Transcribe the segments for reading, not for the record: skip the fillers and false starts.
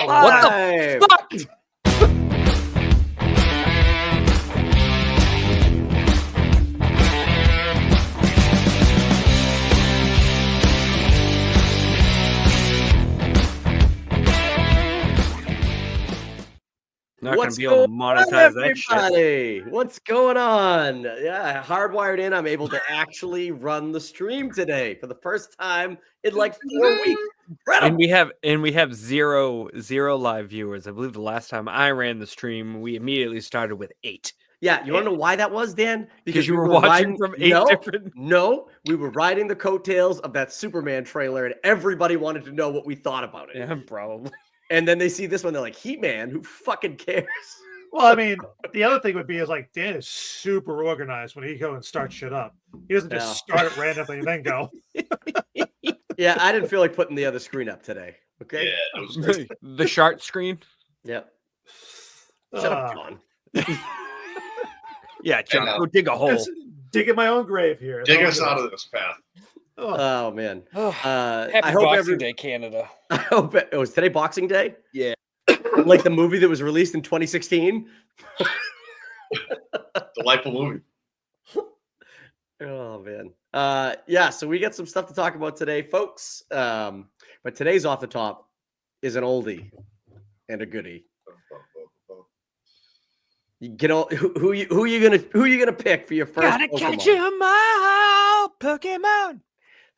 What the fuck? Not going to be able to monetize that shit. What's going on? Yeah, hardwired in. I'm able to actually run the stream today for the first time in like 4 weeks. Incredible. And we have zero live viewers. I believe the last time I ran the stream, we immediately started with 8. Yeah, you want to know why that was, Dan? Because you were watching from 8 different. No, we were riding the coattails of that Superman trailer, and everybody wanted to know what we thought about it. Yeah, probably. And then they see this one, they're like, He-Man, who fucking cares? Well, I mean, the other thing would be is like Dan is super organized when he goes and starts shit up. He doesn't just start it randomly and then go. Yeah, I didn't feel like putting the other screen up today. Okay. Yeah, it was great. The shark screen. Yep. Shut up, John. Yeah, John, go dig a hole. Digging my own grave here. Dig us out of this path. Oh man. Happy Boxing Day, Canada. I hope it was today Boxing Day. Yeah. Like the movie that was released in 2016. Delightful movie. Oh man. Yeah, so we got some stuff to talk about today, folks. But today's off the top is an oldie and a goodie. You get all who you gonna pick for your first Gotta Pokemon? catch 'em all, Pokemon.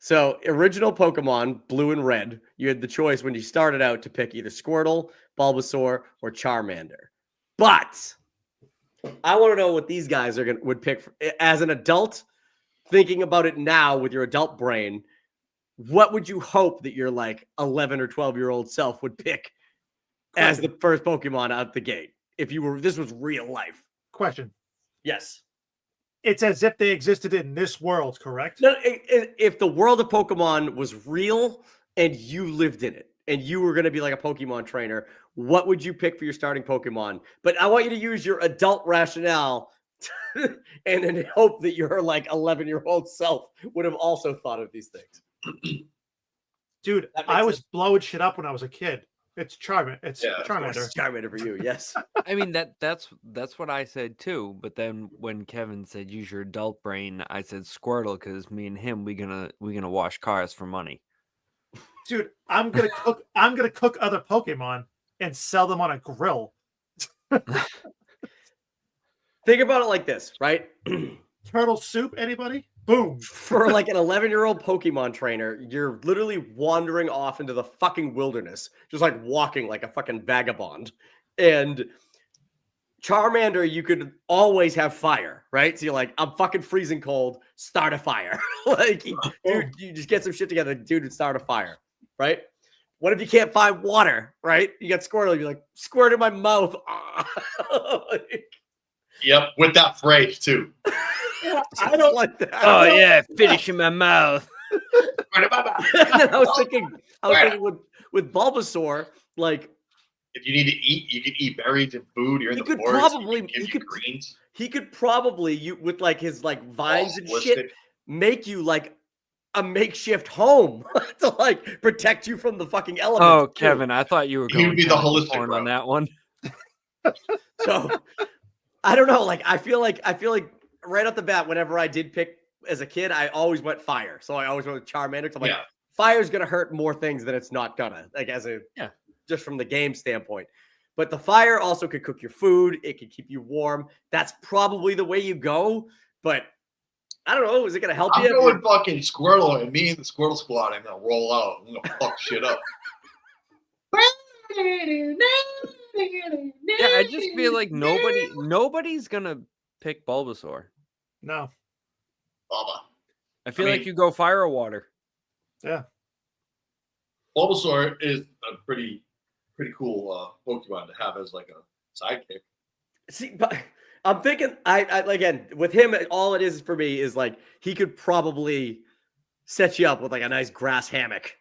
So original Pokemon, blue and red, you had the choice when you started out to pick either Squirtle, Bulbasaur, or Charmander. But I want to know what these guys would pick as an adult. Thinking about it now with your adult brain, what would you hope that your like 11 or 12-year-old self would pick as the first Pokemon out the gate? If this was real life. Question. Yes. It's as if they existed in this world, correct? No, if the world of Pokemon was real and you lived in it and you were going to be like a Pokemon trainer, what would you pick for your starting Pokemon? But I want you to use your adult rationale and then hope that your like 11-year-old self would have also thought of these things. Dude, I was blowing shit up when I was a kid. It's Charmander. It's Charmander. It's Charmander for you, yes. I mean that's what I said too. But then when Kevin said use your adult brain, I said Squirtle because me and him we gonna wash cars for money. Dude, I'm gonna cook other Pokemon and sell them on a grill. Think about it like this, right? Turtle soup, anybody? Boom. For like an 11-year-old Pokemon trainer, you're literally wandering off into the fucking wilderness, just like walking like a fucking vagabond. And Charmander, you could always have fire, right? So you're like, I'm fucking freezing cold, start a fire. Like, dude, you just get some shit together, dude, and start a fire, right? What if you can't find water, right? You got Squirtle, you're like, squirt in my mouth. Yep, with that phrase too. I don't like that. Oh yeah, finish in my mouth. I was thinking with Bulbasaur, like if you need to eat, you can eat berries and food. You're in the forest. He could probably with like his like vines and shit make you like a makeshift home to like protect you from the fucking elements. Oh, Kevin, I thought you were going to be the holistic on that one. So I don't know. Like I feel like right off the bat, whenever I did pick as a kid, I always went fire. So I always went with Charmander. I'm like, fire's gonna hurt more things than it's not gonna. Like just from the game standpoint. But the fire also could cook your food. It could keep you warm. That's probably the way you go. But I don't know. Is it gonna help you? I'm going fucking Squirtle, and me and the Squirtle squad. I'm gonna roll out. I'm gonna fuck shit up. Yeah, I just feel like nobody's gonna pick Bulbasaur. No. Bubba. I feel like you go fire or water. Yeah. Bulbasaur is a pretty cool Pokemon to have as like a sidekick. See, but I'm thinking I again with him, all it is for me is like he could probably set you up with like a nice grass hammock,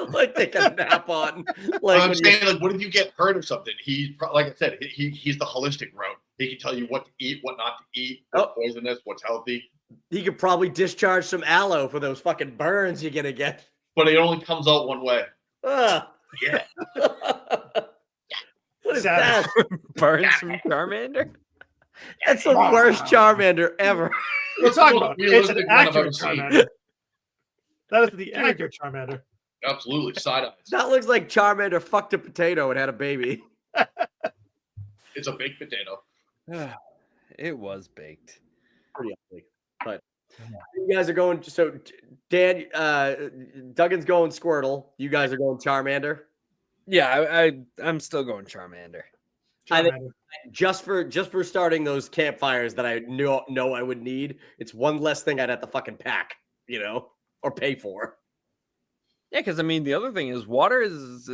like take a nap on. Like I'm saying, like, what if you get hurt or something? He's like I said, he's the holistic route. He can tell you what to eat, what not to eat, what's poisonous, what's healthy. He could probably discharge some aloe for those fucking burns you're gonna get. But it only comes out one way. Yeah. What is that? Burns from Charmander? That's the worst Charmander ever. We're talking about it's an Realistic one I've accurate ever seen. Charmander. That is the accurate Charmander. Absolutely. Side eyes. That looks like Charmander fucked a potato and had a baby. It's a baked potato. It was baked. Pretty ugly. But you guys are going. So Dan, Duggan's going Squirtle. You guys are going Charmander. Yeah, I'm still going Charmander. I think just for starting those campfires that I know I would need, it's one less thing I'd have to fucking pack, or pay for. Yeah, because I mean the other thing is water is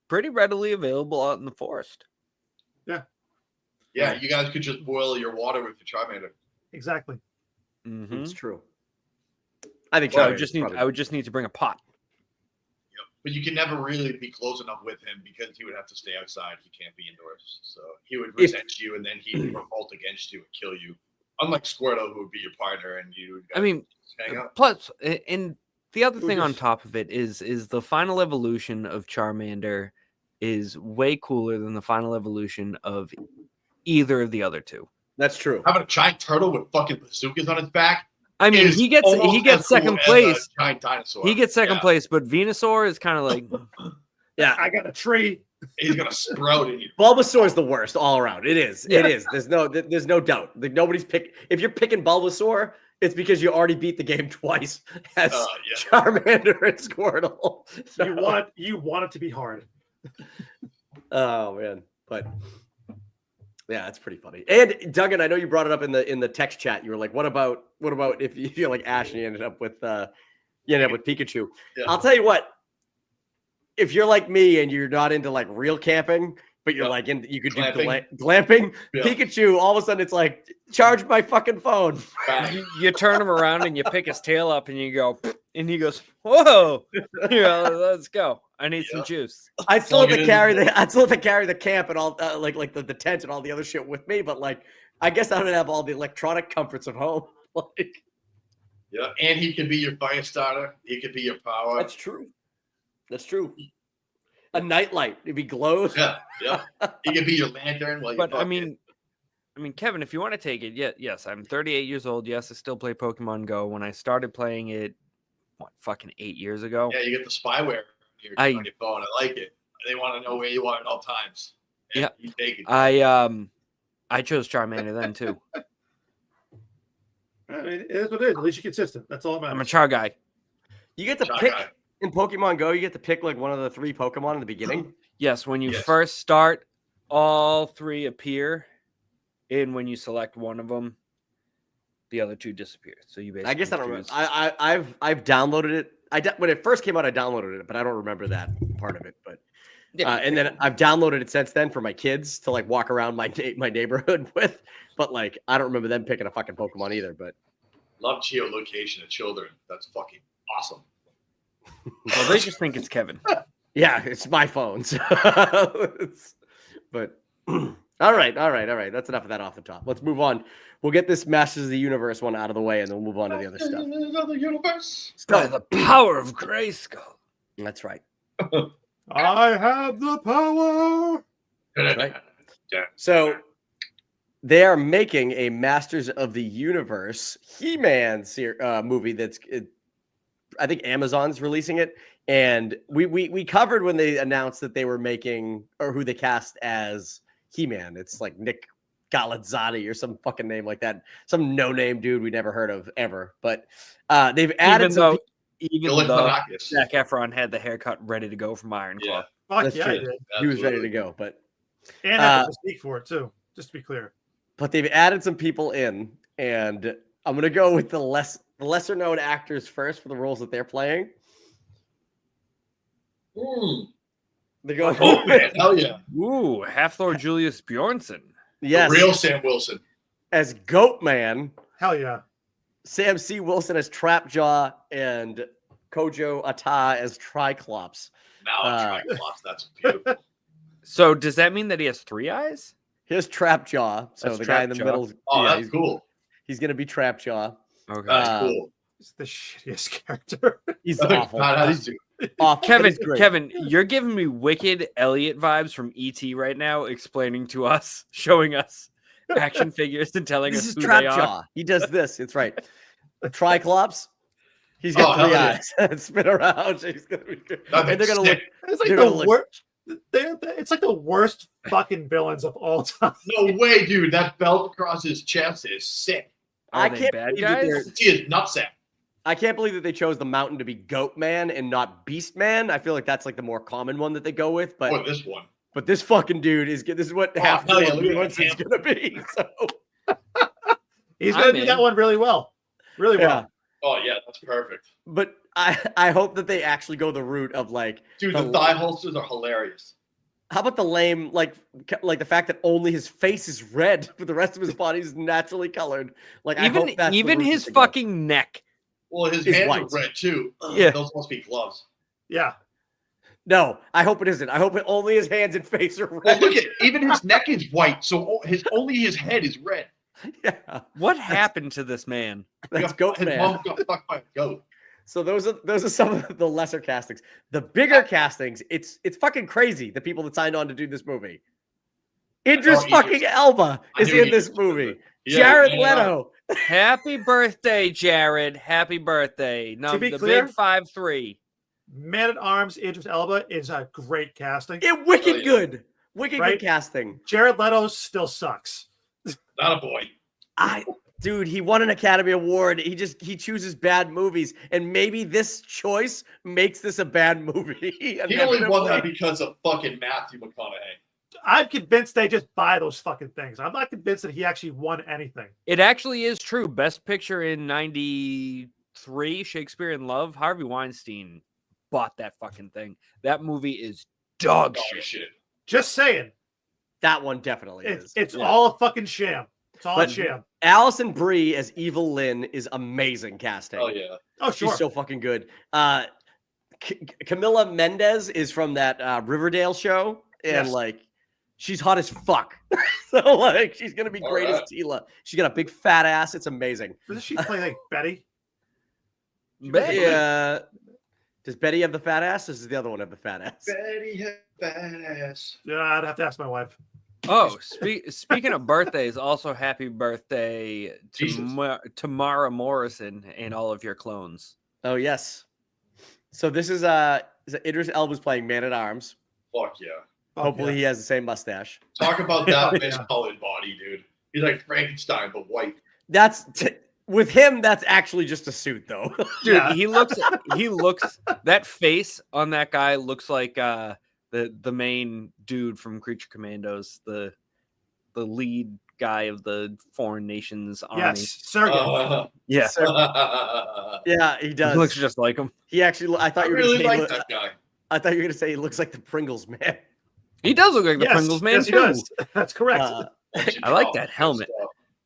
pretty readily available out in the forest. Yeah. Yeah, you guys could just boil your water with your Charmander. Exactly. Mm-hmm. It's true. I think I would just need to bring a pot. Yep. But you can never really be close enough with him because he would have to stay outside. He can't be indoors. So he would resent you and then he would revolt against you and kill you. Unlike Squirtle, who would be your partner and you would hang out. Plus, and the other thing on top of it is the final evolution of Charmander is way cooler than the final evolution of either of the other two. That's true. Having a giant turtle with fucking bazookas on its back. I mean, he gets second place. Giant dinosaur. He gets second place, but Venusaur is kind of like, yeah, I got a tree. He's gonna sprout in you. Bulbasaur is the worst all around. It is. Yeah. It is. There's no doubt. Nobody's pick. If you're picking Bulbasaur, it's because you already beat the game twice as Charmander and Squirtle. So. You want it to be hard. Oh man, but. Yeah, that's pretty funny. And Duggan, I know you brought it up in the text chat. You were like, "What about if you're like Ash and you ended up with Pikachu?" Yeah. I'll tell you what. If you're like me and you're not into like real camping, but you're like you could glamping. Do glamping, Pikachu. All of a sudden, it's like charge my fucking phone. You turn him around and you pick his tail up and you go, and he goes, "Whoa, let's go." I need some juice. I still have to carry the camp and all like the tent and all the other shit with me, but like I guess I don't have all the electronic comforts of home. Yeah, and he could be your fire starter. He could be your power. That's true. A nightlight. If he glows. Yeah. He could be your lantern. But I mean, Kevin, if you want to take it, yes, I'm 38 years old. Yes, I still play Pokemon Go. When I started playing it, fucking 8 years ago. Yeah, you get the spyware on your phone. I like it. They want to know where you are at all times. Yeah, you take it. I chose Charmander then too. I mean, it is what it is. At least you're consistent. That's all that matters. I'm a Char guy. You get to pick in Pokemon Go. You get to pick like one of the 3 Pokemon in the beginning. Yes, when you first start, all 3 appear, and when you select one of them, the other 2 disappear. So you basically. I guess I don't remember. I've downloaded it. When it first came out, I downloaded it, but I don't remember that part of it. But and then I've downloaded it since then for my kids to like walk around my neighborhood with. But like I don't remember them picking a fucking Pokemon either. But love geolocation of children. That's fucking awesome. Well, they just think it's Kevin. Yeah, it's my phone. So but all right. That's enough of that off the top. Let's move on. We'll get this Masters of the Universe one out of the way, and then we'll move on to the other stuff. Another universe. By the power of Grayskull. That's right. I have the power. That's right. So they are making a Masters of the Universe He-Man movie that's, I think Amazon's releasing it. And we covered when they announced that they were making, or who they cast as He-Man. It's like Nick Galizzati or some fucking name like that. Some no-name dude we never heard of ever. But they've added even though Zac Efron had the haircut ready to go from Iron Claw. That's true. He was ready to go. But and I have to speak for it too, just to be clear. But they've added some people in, and I'm gonna go with the lesser known actors first for the roles that they're playing. They go, oh man, hell yeah! Ooh, Half-Lord Julius Bjornsson. Yes, the real Sam Wilson as Goat Man. Hell yeah! Sam C. Wilson as Trapjaw and Kojo Ata as Triclops. Now Triclops, that's beautiful. So does that mean that he has 3 eyes? His Trapjaw. So that's the guy in the middle. Oh, that's cool. He's gonna be Trapjaw. Okay, that's cool. He's the shittiest character. He's awful. How do you do? off. Kevin, you're giving me wicked Elliot vibes from E.T. right now, explaining to us, showing us action figures and telling This us is who Trap they are. Jaw. He does this. It's right. Triclops. He's got 3 eyes. Spin around. He's gonna be good. And they're gonna look. It's like the worst. It's like the worst fucking villains of all time. No way, dude. That belt across his chest is sick. Are they bad guys? He is nutsack. I can't believe that they chose the Mountain to be Goat Man and not Beast Man. I feel like that's like the more common one that they go with. But this one. But this fucking dude is good. This is what half the influence is gonna be. So he's gonna do that one really well. Really well. Oh yeah, that's perfect. But I hope that they actually go the route of like, dude, the thigh holsters are hilarious. How about the lame, like the fact that only his face is red, but the rest of his body is naturally colored. Like even his fucking neck. Well, his hands are red too. Yeah, those must be gloves. Yeah. No, I hope it isn't. I hope only his hands and face are red. Well, look at even his neck is white, so only his head is red. Yeah. What happened to this man? That's Goat Man. His mom got fucked by a goat. So those are some of the lesser castings. The bigger castings, it's fucking crazy. The people that signed on to do this movie. Idris fucking Elba is in this movie. Jared Leto. Happy birthday, Jared. Happy birthday. No, to be the clear, big 5'3". Man at Arms Idris Elba is a great casting. Wicked good. Wicked good casting. Jared Leto still sucks. Not a boy. Dude, he won an Academy Award. He chooses bad movies, and maybe this choice makes this a bad movie. He only won that because of fucking Matthew McConaughey. I'm convinced they just buy those fucking things. I'm not convinced that he actually won anything. It actually is true. Best Picture in '93, Shakespeare in Love. Harvey Weinstein bought that fucking thing. That movie is dog shit. Just saying. That one definitely is. It's all a fucking sham. It's all a sham. Allison Brie as Evil Lynn is amazing casting. Oh yeah. Oh sure. She's so fucking good. Camila Mendez is from that Riverdale show, and like she's hot as fuck. So like she's gonna be great as Tila. She's got a big fat ass. It's amazing. Doesn't she play like Betty? Betty. Does Betty have the fat ass? Or does the other one have the fat ass? Betty had fat ass. Yeah, I'd have to ask my wife. Oh, speaking of birthdays, also happy birthday to Tamara Morrison and all of your clones. Oh yes. So this is Idris Elba's playing Man at Arms. Fuck yeah. Hopefully he has the same mustache. Talk about that miscolored body, dude. He's like Frankenstein, but white. With him, that's actually just a suit, though. Dude, he looks. That face on that guy looks like the main dude from Creature Commandos, the lead guy of the foreign nations army. Yes, Sergey. Yeah, yeah, he does. He looks just like him. He actually. I thought you were really gonna say, like that guy. I thought you were going to say he looks like the Pringles man. He does look like the Pringles man too. He does. That's correct. I like that helmet.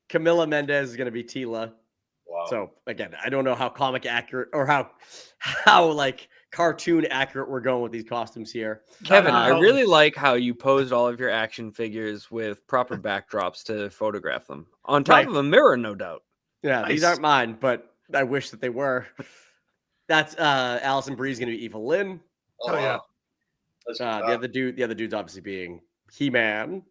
Camila Mendez is going to be Tila. Wow. So again, I don't know how comic accurate or how like cartoon accurate we're going with these costumes here. Kevin, I really like how you posed all of your action figures with proper backdrops to photograph them on top of a mirror, no doubt. Yeah, these aren't mine, but I wish that they were. That's Allison Brie's going to be Evil Lynn. Oh yeah. The other dude's obviously being He-Man,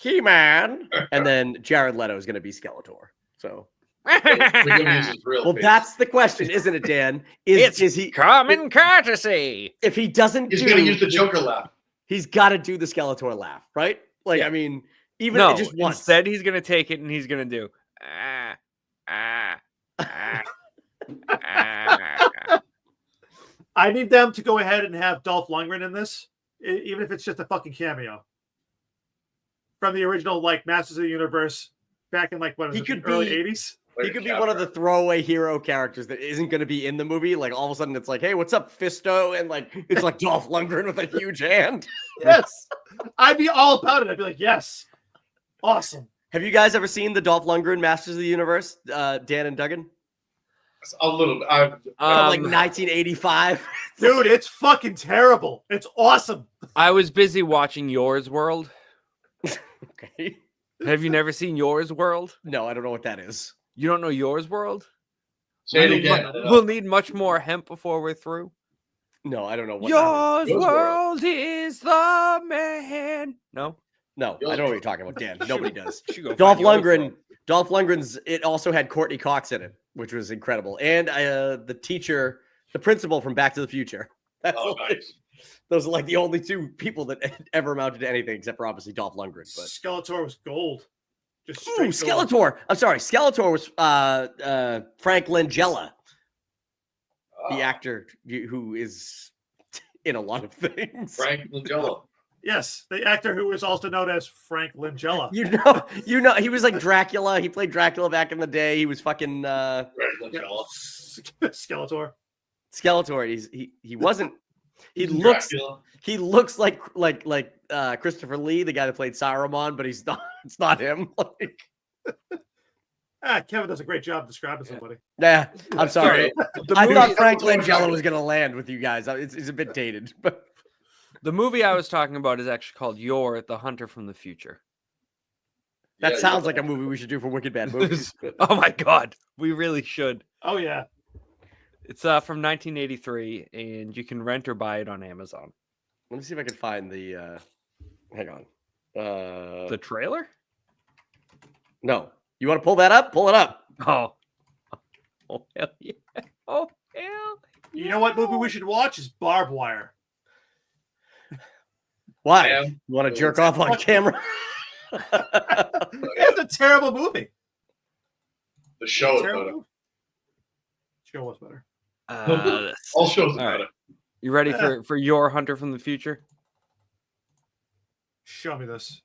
and then Jared Leto is going to be Skeletor. So. Well, that's the question, isn't it, Dan? Is he common courtesy? If he doesn't, he's going to use the Joker laugh. He's got to do the Skeletor laugh, right? Like, I mean, even just once. Instead, he's going to take it and he's going to do. I need them to go ahead and have Dolph Lundgren in this, even if it's just a fucking cameo from the original, like Masters of the Universe, back in like early '80s. He could be one of the throwaway hero characters that isn't going to be in the movie. Like all of a sudden, it's like, "Hey, what's up, Fisto?" And like it's like Dolph Lundgren with a huge hand. Yes, I'd be all about it. I'd be like, "Yes, awesome." Have you guys ever seen the Dolph Lundgren Masters of the Universe, Dan and Duggan? A little bit. Like 1985. Dude, it's fucking terrible. It's awesome. I was busy watching Yours World. Okay. Have you never seen Yours World? No, I don't know what that is. You don't know Yours World? Say it again. We'll need much more hemp before we're through. No, I don't know what Yours world is the man. No, I don't know what you're talking about, Dan. Nobody does. Dolph Lundgren's. It also had Courtney Cox in it, which was incredible, and the teacher, the principal from Back to the Future. Nice. Those are like the only two people that ever amounted to anything, except for obviously Dolph Lundgren. But Skeletor was gold. Just Skeletor. Gold. I'm sorry, Skeletor was Frank Langella, the actor who is in a lot of things. Frank Langella. Yes, the actor who is also known as Frank Langella. You know, he was like Dracula. He played Dracula back in the day. He was fucking Skeletor. He wasn't. He looks like Christopher Lee, the guy that played Saruman, but he's not. It's not him. Kevin does a great job describing somebody. Yeah, I'm sorry. I thought Frank Langella was going to land with you guys. It's a bit dated, but the movie I was talking about is actually called You're the Hunter from the Future. That sounds like a movie we should do for Wicked Bad Movies. Oh my God, we really should. Oh yeah. It's from 1983, and you can rent or buy it on Amazon. Let me see if I can find the. Hang on. The trailer? No. You want to pull that up? Pull it up. Oh hell yeah! Oh hell! You know what movie we should watch is Barbed Wire. Why? You want to jerk off on camera? It's a terrible movie. The show is better. Show was better. All shows are better. You ready for Your Hunter from the Future? Show me this.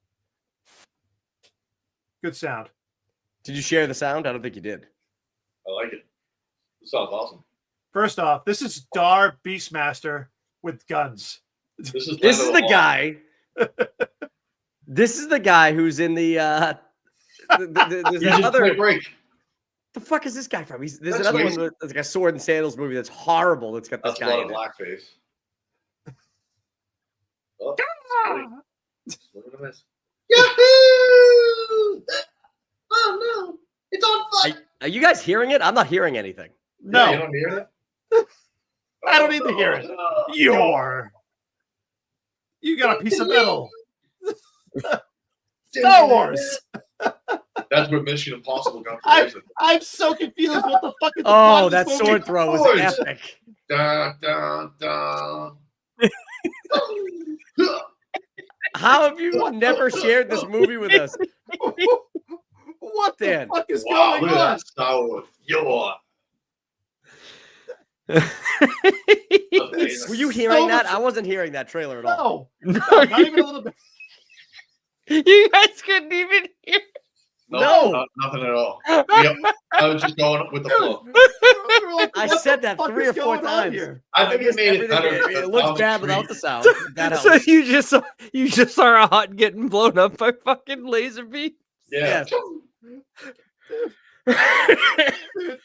Good sound. Did you share the sound? I don't think you did. I like it. It sounds awesome. First off, this is Dar Beastmaster with guns. This is the guy. This is the guy who's in the. There's another break. The fuck is this guy from? There's another one that's like a sword and sandals movie that's horrible. That's got this guy in it. Blackface. Oh, look at this. Yahoo! Oh no, it's on fire. Are you guys hearing it? I'm not hearing anything. No, you don't hear that. I don't need to hear it. You got a piece of metal. Star Wars. That's where Mission Impossible got. I'm so confused. What the fuck is the Oh, that sword throw was epic. Dun, dun, dun. How have you never shared this movie with us? What the fuck is Wow, going look at on? that Star Wars. Were you hearing that? I wasn't hearing that trailer at all. No, not even a little bit. You guys couldn't even hear. No. Nothing at all. Yep. I was just going with the flow. Like, I said that 3 or 4 times. I think it made it better. It looks bad without the sound. That helps. So you just saw a hut getting blown up by fucking laser beams? Yeah.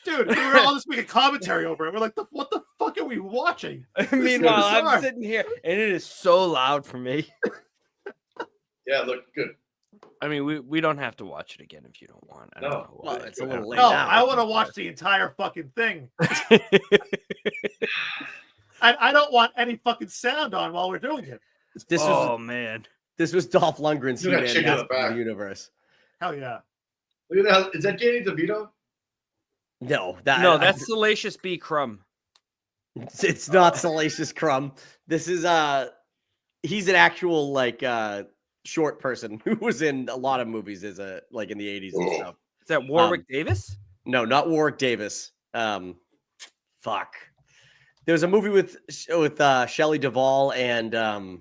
Dude, we were all just making commentary over it. We're like, what the fuck are we watching? Meanwhile, I'm sitting here, and it is so loud for me. Yeah, look good. I mean, we don't have to watch it again if you don't want. Well, it's a little late No, now. I want to watch the entire fucking thing. I don't want any fucking sound on while we're doing it. This was Dolph Lundgren's He-Man Masters of the Universe. Hell yeah. Look at that. Is that Danny DeVito? No, that's Salacious B. Crumb. It's not Salacious Crumb. This is he's an actual like short person who was in a lot of movies as like in the 80s and stuff. Is that Warwick Davis? No, not Warwick Davis. Fuck. There was a movie with Shelley Duvall and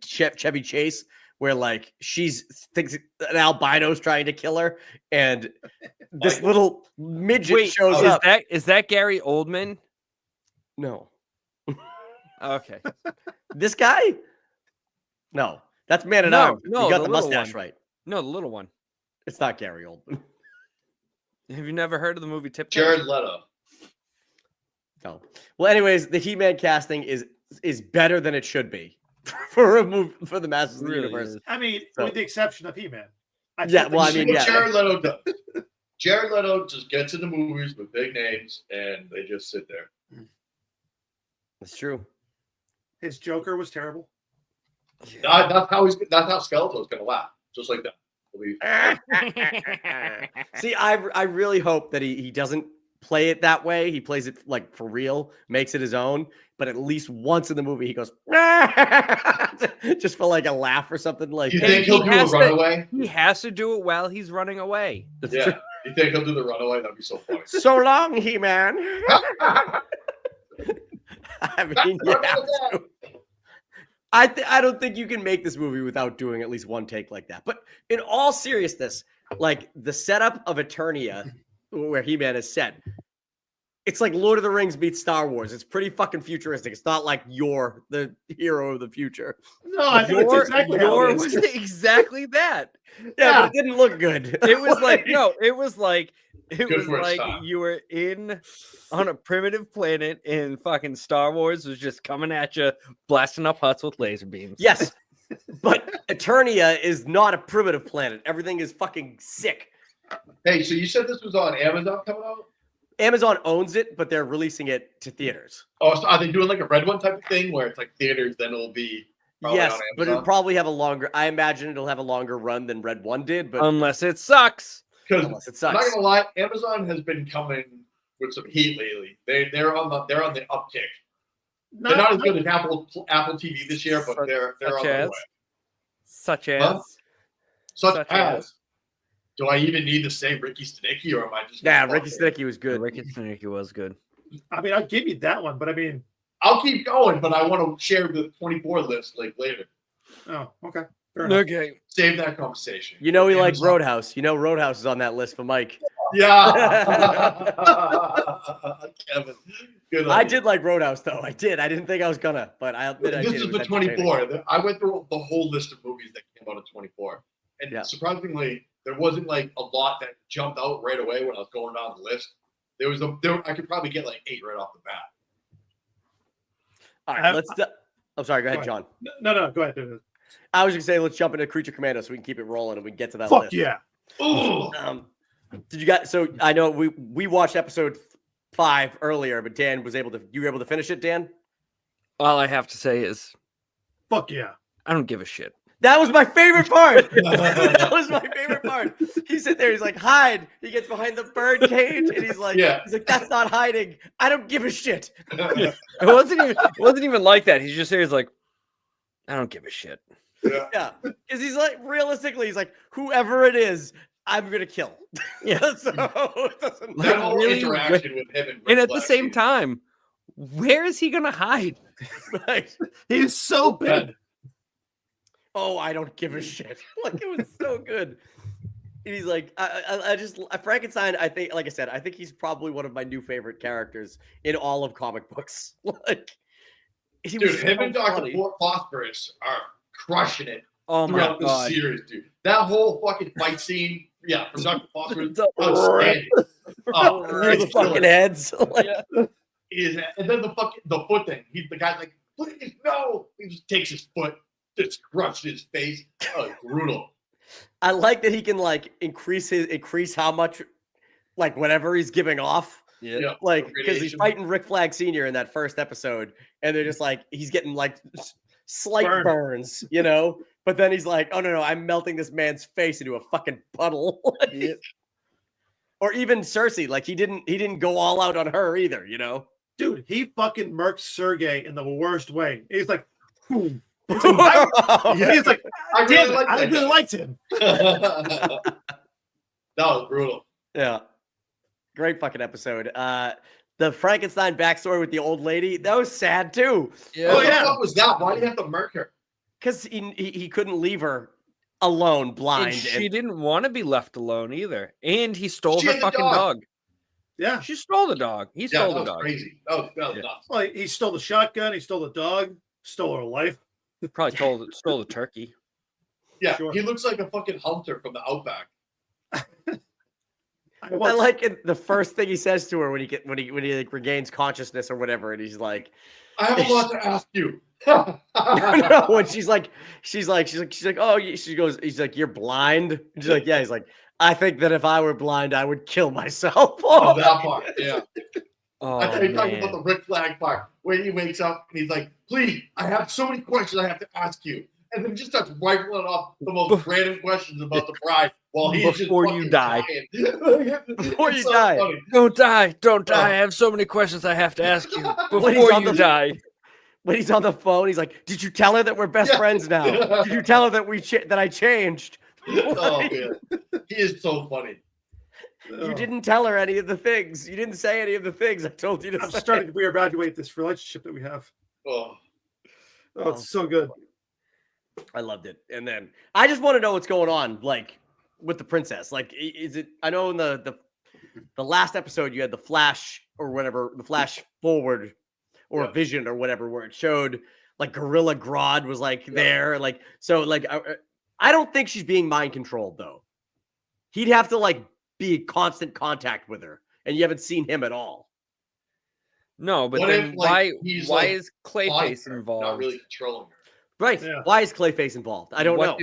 Chevy Chase where like she thinks an albino's trying to kill her, and this little midget shows up. Is that Gary Oldman? No. Okay. This guy? No, that's Man at Arms. No, you got the mustache right. No, the little one. It's not Gary Oldman. Have you never heard of the movie Tip? Jared Leto. No. Well, anyways, the He-Man casting is better than it should be for a movie for the Masters of the Universe. I mean, with the exception of He-Man. Jared Leto does. Jared Leto just gets in the movies with big names, and they just sit there. That's true. His Joker was terrible. That's how Skeletor's gonna laugh, just like that. See, I really hope that he doesn't play it that way. He plays it like for real, makes it his own. But at least once in the movie, he goes just for like a laugh or something. Like, you think he'll do a runaway? He has to do it while he's running away. Yeah, you think he'll do the runaway? That'd be so funny. So long, He-Man. I mean, I don't think you can make this movie without doing at least one take like that. But in all seriousness, like the setup of Eternia, where He-Man is set, it's like Lord of the Rings meets Star Wars. It's pretty fucking futuristic. It's not like you're the hero of the future. No, I think it's exactly how it is. Was exactly that. Yeah, but it didn't look good. It was like you were on a primitive planet and fucking Star Wars was just coming at you, blasting up huts with laser beams. Yes, but Eternia is not a primitive planet. Everything is fucking sick. Hey, so you said this was on Amazon coming out? Amazon owns it, but they're releasing it to theaters. Oh, so are they doing like a Red One type of thing where it's like theaters, then it'll be yes, but it'll probably have a longer. I imagine it'll have a longer run than Red One did, but unless it sucks. Unless it sucks. I'm not gonna lie, Amazon has been coming with some heat lately. They're on the uptick. They're not as good as Apple TV this year, but they're on the way. Such as. Do I even need to say Ricky Stenicki, or am I just? Yeah, Ricky Stenicki was good. Ricky Stenicki was good. I mean, I'll give you that one, but I mean, I'll keep going, but I want to share the 24 list like later. Oh, okay. Okay. Save that conversation. You know, he likes Roadhouse. You know, Roadhouse is on that list for Mike. Yeah. Kevin. Good. I did like Roadhouse, though. I did. I didn't think I was gonna, but I admit I did. This is the 24. I went through the whole list of movies that came out in 24, and surprisingly, there wasn't like a lot that jumped out right away when I was going down the list. I could probably get like 8 right off the bat. All right, I'm sorry. Go ahead, John. No, go ahead. I was gonna say let's jump into Creature Commandos so we can keep it rolling and we can get to that Fuck list. Yeah. Did you guys? So I know we watched episode 5 earlier, but Dan was able to. You were able to finish it, Dan? All I have to say is, fuck yeah. I don't give a shit. That was my favorite part. That was my favorite part. He's sitting there. He's like, hide. He gets behind the bird cage, and he's like, that's not hiding. I don't give a shit. It wasn't even like that. He's just there. He's like, I don't give a shit. Yeah, because he's like, realistically, he's like, whoever it is, I'm gonna kill. Yeah. So it doesn't that whole really interaction with him and at the same time, where is he gonna hide? Right. He's so bad. Oh, I don't give a shit. Like, it was so good. And he's like, I just Frankenstein. I think, like I said, I think he's probably one of my new favorite characters in all of comic books. Like, dude, him and Dr. Phosphorus are crushing it. Oh my God, the series, dude. That whole fucking fight scene, from Dr. Phosphorus, outstanding. The fucking heads. Like, and then the foot thing. The guy's like, please no. He just takes his foot. Just crushed his face. Oh, brutal. I like that he can like increase how much, like whatever he's giving off. Yeah. Like, because he's fighting Rick Flag Sr. in that first episode, and they're just like he's getting like slight burns, you know. But then he's like, oh no, I'm melting this man's face into a fucking puddle. Or even Cersei, like he didn't go all out on her either, you know. Dude, he fucking murked Sergey in the worst way. He's like, boom. He's like, I really liked him. That was brutal. Yeah. Great fucking episode. The Frankenstein backstory with the old lady, that was sad too. Yeah. What the fuck was that? Why did he have to murk her? Because he couldn't leave her alone, blind. And she didn't want to be left alone either. And he stole her fucking dog. Yeah. She stole the dog. He stole the dog. Crazy. That was nuts. Well, he stole the shotgun, he stole the dog, stole her life. Probably stole the turkey. Yeah, sure. He looks like a fucking hunter from the outback. I like it, the first thing he says to her when he like regains consciousness or whatever, and he's like, "I have a lot to ask you." No, when she's like, oh, she goes, he's like, "You're blind." And she's like, "Yeah." He's like, "I think that if I were blind, I would kill myself." Oh, that part, yeah. Oh, I tell you, talking about the Rick Flag part, when he wakes up and he's like, please, I have so many questions I have to ask you. And then he just starts rifling off the most random questions about the bride while he's Before just you die. Before you die. Funny. Don't die. I have so many questions I have to ask you before you die. When he's on the phone, he's like, "Did you tell her that we're best friends now? Did you tell her that that I changed?" Oh man, he is so funny. You didn't tell her any of the things. You didn't say any of the things I told you to I'm say. starting to reevaluate this relationship that we have. Oh, it's so good. I loved it. And then I just want to know what's going on, like with the princess. Like, is it? I know in the last episode you had the flash or whatever, the flash forward or vision or whatever, where it showed like Gorilla Grodd was like there, like so. Like, I don't think she's being mind controlled though. He'd have to like be in constant contact with her, and you haven't seen him at all. No, but what then if, like, why is Clayface her, involved? Not really controlling her. Right. Yeah. Why is Clayface involved? I don't know.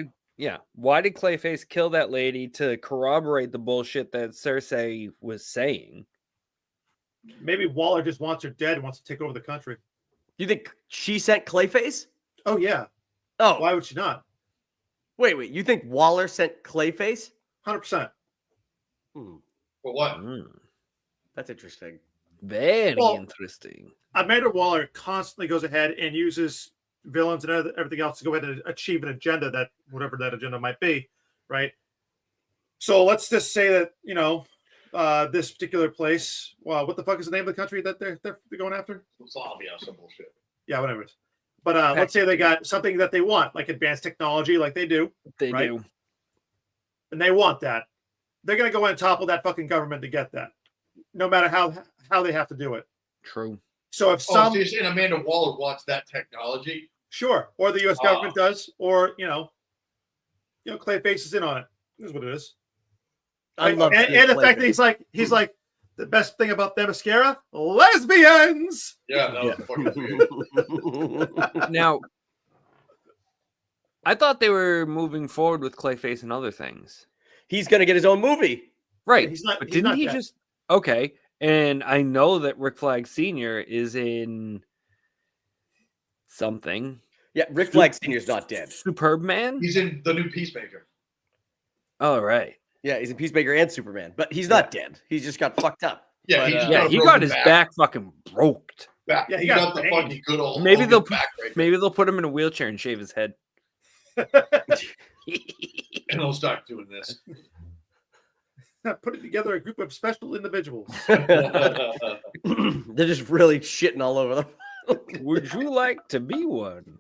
Why did Clayface kill that lady to corroborate the bullshit that Cersei was saying? Maybe Waller just wants her dead and wants to take over the country. You think she sent Clayface? Oh, yeah. Oh. Why would she not? Wait. You think Waller sent Clayface? 100%. For what? That's interesting. Very interesting. Amanda Waller constantly goes ahead and uses villains and everything else to go ahead and achieve an agenda, that whatever that agenda might be, right? So let's just say that, this particular place, well, what the fuck is the name of the country that they're going after? Slavia, some bullshit. Yeah, whatever it is. But let's say they got something that they want, like advanced technology, like they do. They do. And they want that. They're going to go in and topple that fucking government to get that, no matter how they have to do it. True. So if so you're saying Amanda Waller wants that technology? Sure. Or the U.S. government does, or, Clayface is in on it. This is what it is. I love and the fact that he's like, the best thing about the mascara, lesbians. Yeah, that was fucking weird. Now, I thought they were moving forward with Clayface and other things. He's going to get his own movie. Right. Yeah, but didn't he just... Okay. And I know that Rick Flag Sr. is in something. Yeah, Rick Flag Sr. is not dead. Superb Man? He's in the new Peacemaker. Oh, right. Yeah, he's in Peacemaker and Superman, but he's not dead. He just got fucked up. Yeah, he got his back fucking broked. Yeah, he got the fucking good old. Maybe they'll put him in a wheelchair and shave his head. And he'll start doing this. Putting together a group of special individuals. They're just really shitting all over them. Would you like to be one?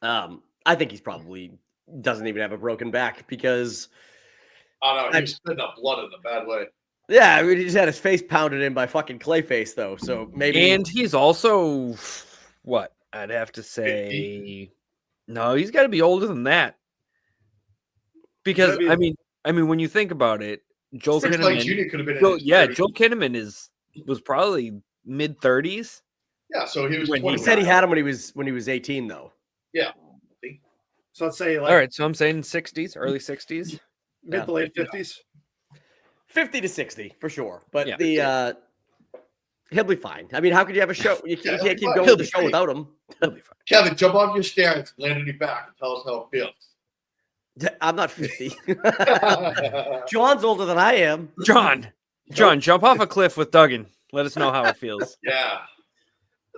I think he's probably doesn't even have a broken back because. Oh no, he's spitting up blood in a bad way. Yeah, I mean, he just had his face pounded in by fucking Clayface, though. So maybe. And he's also what I'd have to say. 50? No, he's got to be older than that. Because I mean, when you think about it, Joel Kinnaman Jr. could have been. Joel Kinnaman was probably mid-30s. Yeah, so he was. He said he had him when he was 18, though. Yeah. So let's say all right. So I'm saying 60s, early 60s, mid to late 50s, 50 to 60 for sure. But he'll be fine. I mean, how could you have a show? You can't keep going with the show without him. He'll be fine. Kevin, jump off your stairs, land on your back, and tell us how it feels. I'm not 50. John's older than I am. John, jump off a cliff with Duggan. Let us know how it feels. Yeah.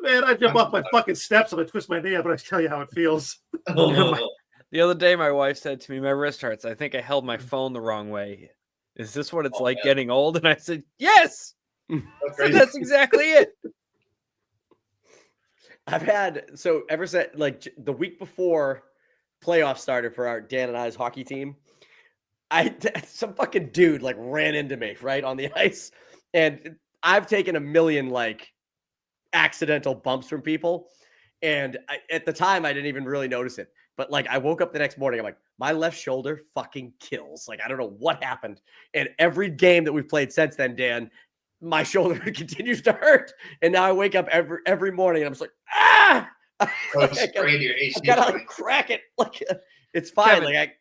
Man, I jump off my fucking steps and I twist my knee up, but I tell you how it feels. The other day, my wife said to me, "My wrist hurts. I think I held my phone the wrong way. Is this what it's like getting old?" And I said, "Yes." That's exactly it. I've had ever since like the week before playoffs started for our Dan and I's hockey team, some fucking dude like ran into me right on the ice, and I've taken a million like accidental bumps from people, and at the time I didn't even really notice it. But like I woke up the next morning, I'm like, my left shoulder fucking kills. Like I don't know what happened. And every game that we've played since then, Dan, my shoulder continues to hurt. And now I wake up every morning and I'm just like, ah! I gotta like crack it. Like it's fine. Kevin, like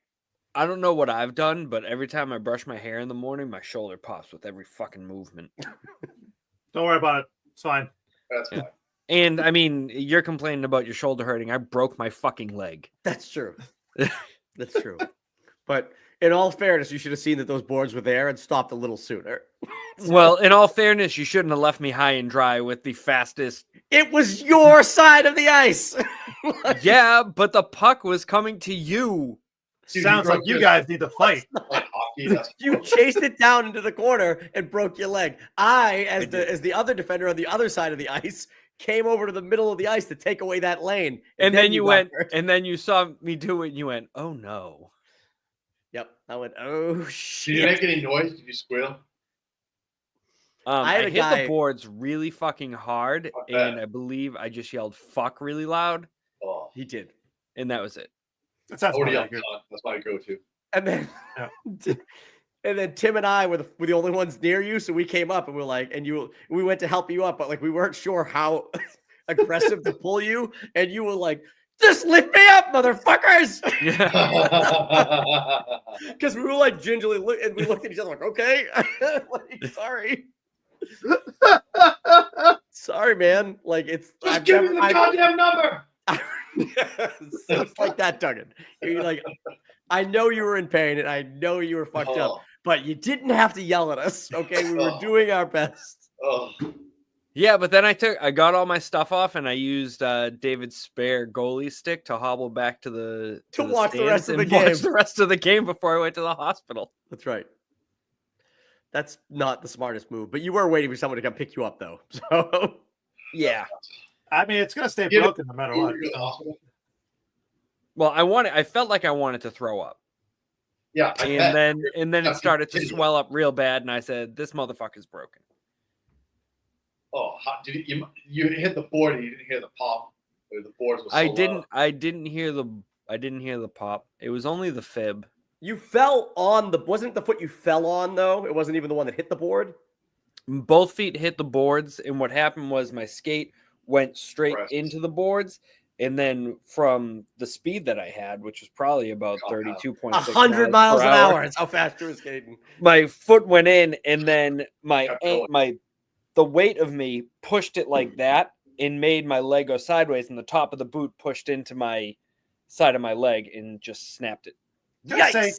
I don't know what I've done, but every time I brush my hair in the morning, my shoulder pops with every fucking movement. Don't worry about it. It's fine. That's fine. And I mean, you're complaining about your shoulder hurting. I broke my fucking leg. That's true. That's true. But in all fairness, you should have seen that those boards were there and stopped a little sooner. Well, in all fairness, you shouldn't have left me high and dry with the fastest. It was your side of the ice. Yeah, but the puck was coming to you. Dude, Sounds like you guys need to fight. Like hockey, that's You chased it down into the corner and broke your leg. As the other defender on the other side of the ice, came over to the middle of the ice to take away that lane. And then you went, hurt. and then you saw me do it, and you went, "Oh no!" Yep, I went, "Oh Did shit!" you make any noise? Did you squeal? I had a hit guy- the boards really fucking hard, Fuck that. and I believe I just yelled "fuck" really loud, Oh, He did, and that was it. That sounds already more up, accurate. that's my go-to. and then, Yeah. and then Tim and I were the only ones near you, so we came up and we're like, we went to help you up, but like we weren't sure how aggressive to pull you, and you were like, "Just lift me up, motherfuckers!" Yeah. Because we were like gingerly and we looked at each other like, "Okay, like, sorry." Sorry, man. Like it's Just give me the goddamn number. Stuff like that, Duggan. You're like, I know you were in pain and I know you were fucked up, Oh, but you didn't have to yell at us. Okay, we were Oh. doing our best. oh. Yeah, but then I got all my stuff off, and I used David's spare goalie stick to hobble back to the To watch the rest stands of the and watch game. the rest of the game before I went to the hospital. That's right. That's not the smartest move, but you were waiting for someone to come pick you up, though. So Yeah. I mean, it's gonna stay Give it- broken no matter what. You go to the hospital? Well, I felt like I wanted to throw up, Yeah, I and bet. then it That's started to continue. swell up real bad, and I said, "This motherfucker's broken." Oh, did you hit the board and you didn't hear the pop? Or the boards was so I loud? didn't hear the pop. It was only the fib. you fell on wasn't the foot you fell on, though? It wasn't even the one that hit the board. Both feet hit the boards, and what happened was my skate went straight Pressed. into the boards, and then from the speed that I had, which was probably about Compound. 32.6 100 miles an hour. That's how fast you were skating. my foot went in, and then Kept going. the weight of me pushed it like that and made my leg go sideways, and the top of the boot pushed into my side of my leg and just snapped it. Can I say,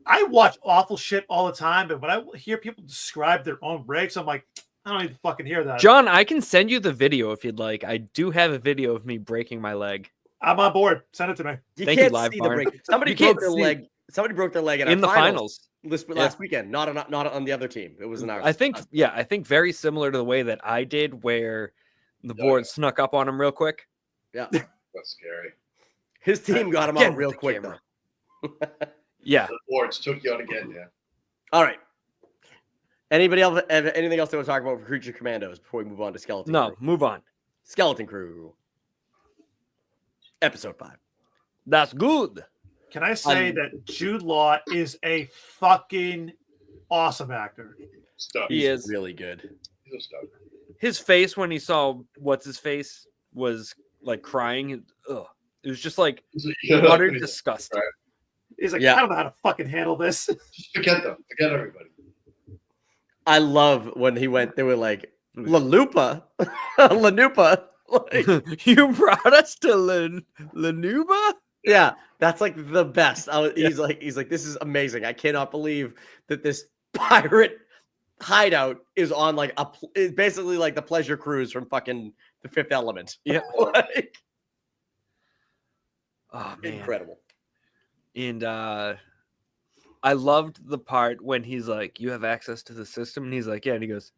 I watch awful shit all the time, but when I hear people describe their own breaks, I'm like, I don't even fucking hear that. John, I can send you the video if you'd like. I do have a video of me breaking my leg I'm on board. Send it to me. You Thank you, can't Live see Barn. the break. Somebody You broke can't their see- leg. Somebody broke their leg in the finals. last weekend. Not on the other team. It was in ours. I think very similar to the way that I did, where the Yeah. board snuck up on him real quick. Yeah, That's scary. his team got him Get out real with the quick camera. though. Yeah. The boards took you out again, yeah. All right. Anybody else? Anything else they want to talk about for Creature Commandos before we move on to Skeleton? No, Crew? move on. Skeleton Crew, episode 5. That's good. Can I say that Jude Law is a fucking awesome actor? Stuck. He He's is. really good. He's a stuck. His face when he saw what's his face was like crying. Ugh. It was just like utter disgust. Right. He's like, Yeah. I don't know how to fucking handle this. Just forget them. Forget everybody. I love when he went. They were like La Lupa, Lanupa. Like, You brought us to Lanuba? yeah, that's like the best. He's like, this is amazing. I cannot believe that this pirate hideout is on like it's basically like the pleasure cruise from fucking The Fifth Element. Yeah. Like, Oh man. incredible. And I loved the part when he's like, "You have access to the system," and he's like, "Yeah," and he goes,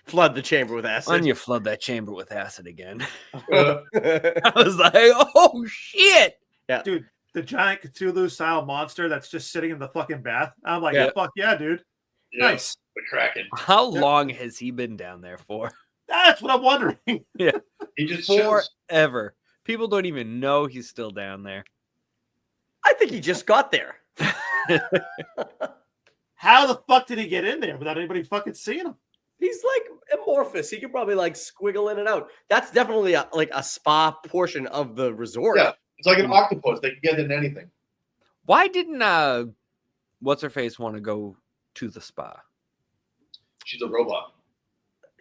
Flood the chamber with acid. "On you flood that chamber with acid again." Uh, I was like, "Oh shit!" Dude, the giant Cthulhu style monster that's just sitting in the fucking bath. I'm like, Yeah. fuck yeah, dude. yeah, Nice. the Kraken. How long has he been down there for? That's what I'm wondering. He just chills. Forever. People don't even know he's still down there. I think he just got there. How the fuck did he get in there without anybody fucking seeing him? He's like amorphous. He could probably like squiggle in and out. That's definitely like a spa portion of the resort. Yeah, it's like an octopus. They can get in anything. Why didn't what's her face want to go to the spa? She's a robot.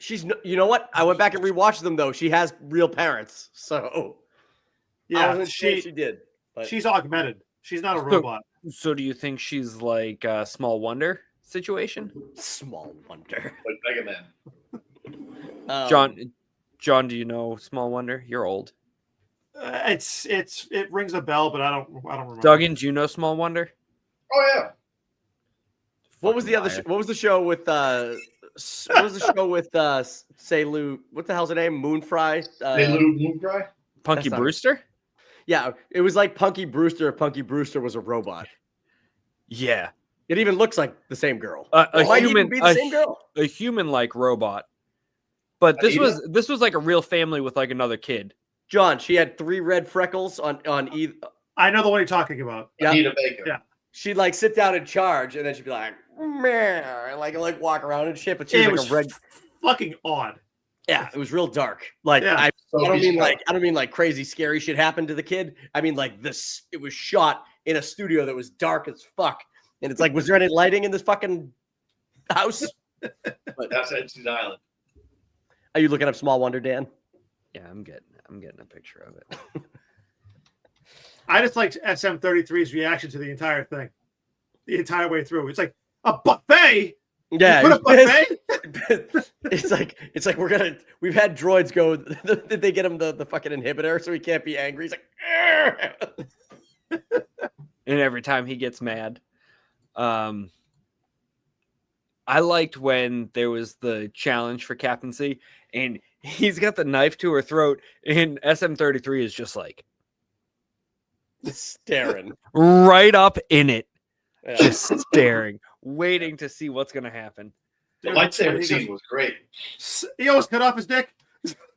You know what? I went back and rewatched them though. She has real parents, so Yeah, she did. But she's augmented. She's not a robot. So do you think she's like a Small Wonder situation? Small Wonder. Like Mega Man. John, do you know Small Wonder? You're old. It rings a bell, but I don't remember. Duggan, do you know Small Wonder? Oh yeah. What was the other? What was the show with? What was the show with? Seilu. What the hell's her name? Moonfry. Moonfry. Punky Brewster. Yeah, it was like Punky Brewster. If Punky Brewster was a robot. Yeah, it even looks like the same girl. A might human, even be the same girl. A human-like robot. But this was like a real family with like another kid. John, she had 3 red freckles on either. I know the one you're talking about. Yeah. Anita Baker. Yeah. She'd like sit down in charge, and then she'd be like, meh, and like walk around and shit. But she was like a red. Fucking odd. Yeah, it was real dark. Like Yeah. I don't mean like crazy scary shit happened to the kid. I mean like this. It was shot in a studio that was dark as fuck, and it's like, was there any lighting in this fucking house? But that's Epstein Island. Are you looking up Small Wonder, Dan? Yeah, I'm getting a picture of it. I just liked SM33's reaction to the entire thing, the entire way through. It's like a buffet. Yeah, you put a buffet. it's like we've had droids go. Did they get him the fucking inhibitor so he can't be angry? He's like, and every time he gets mad, I liked when there was the challenge for captaincy, and he's got the knife to her throat, and SM33 is just like staring right up in it, just staring, waiting to see what's going to happen. The lightsaber scene was great. He almost cut off his dick.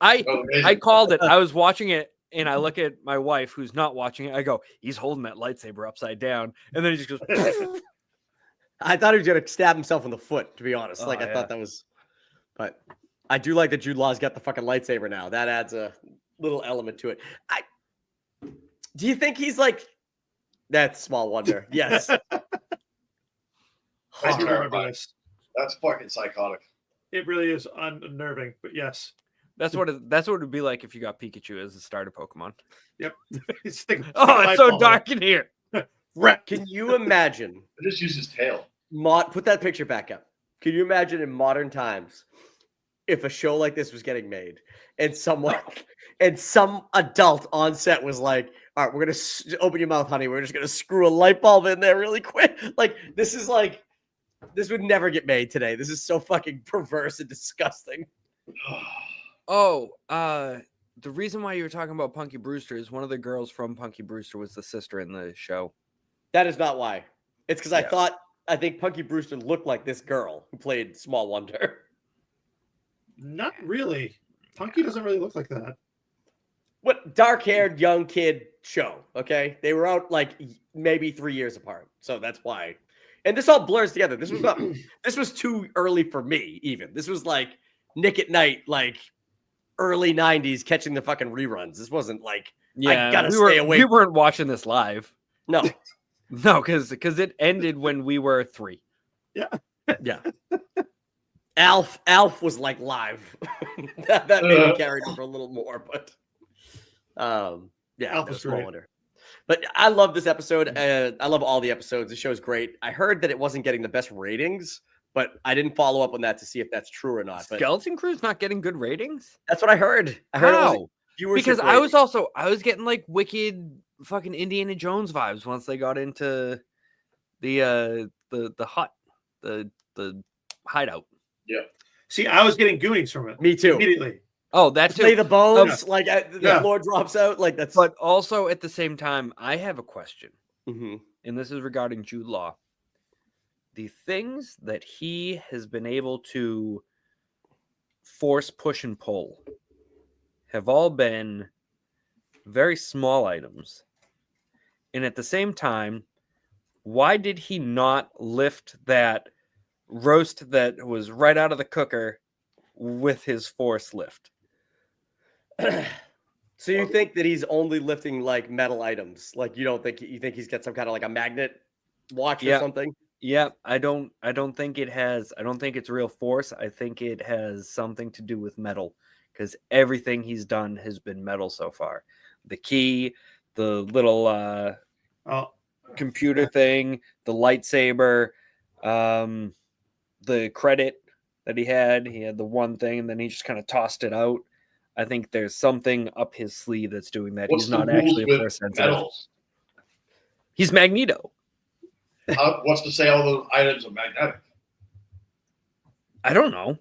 I called it. I was watching it, and I look at my wife, who's not watching it. I go, he's holding that lightsaber upside down, and then he just goes. I thought he was gonna stab himself in the foot. To be honest, I thought that was. But I do like that Jude Law's got the fucking lightsaber now. That adds a little element to it. Do you think he's like? That's Small Wonder. Yes. I do remember this. That's fucking psychotic. It really is unnerving, but yes. That's what it would be like if you got Pikachu as a starter Pokemon. Yep. It's so dark in here. Can you imagine? I just use his tail. Put that picture back up. Can you imagine in modern times if a show like this was getting made and some adult on set was like, all right, we're going to open your mouth, honey. We're just going to screw a light bulb in there really quick. Like, this would never get made today. This is so fucking perverse and disgusting. The reason why you were talking about Punky Brewster is one of the girls from Punky Brewster was the sister in the show. That is not why. It's because I think Punky Brewster looked like this girl who played Small Wonder. Not really. Punky doesn't really look like that. What dark-haired young kid show? Okay, they were out like maybe 3 years apart, so that's why. And this all blurs together. This was not. This was too early for me. Even this was like Nick at Night, like early '90s, catching the fucking reruns. This wasn't like I gotta stay away. We weren't watching this live. No, because it ended when we were 3. Yeah. Alf was like live. that maybe carried him for a little more, but Alf was Small Wonder. But I love this episode. I love all the episodes. The show's great. I heard that it wasn't getting the best ratings, but I didn't follow up on that to see if that's true or not. But Skeleton Crew's not getting good ratings? That's what I heard. I heard How? Because I was getting like wicked fucking Indiana Jones vibes once they got into the hut, the hideout. Yeah. See, I was getting Goonies from it. Me too. Immediately. Oh, that too. Play the bones, the floor drops out. Like that's. But also at the same time, I have a question, and this is regarding Jude Law. The things that he has been able to force, push, and pull have all been very small items. And at the same time, why did he not lift that roast that was right out of the cooker with his force lift? So you think that he's only lifting like metal items? Like you think he's got some kind of like a magnet watch or something? Yeah, I don't think it has. I don't think it's real force. I think it has something to do with metal, because everything he's done has been metal so far. The key, the little computer thing, the lightsaber, the credit that he had. He had the one thing, and then he just kind of tossed it out. I think there's something up his sleeve that's doing that. What's He's not the rules actually a with force sensitive. metals? He's Magneto. What's to say all those items are magnetic? I don't know.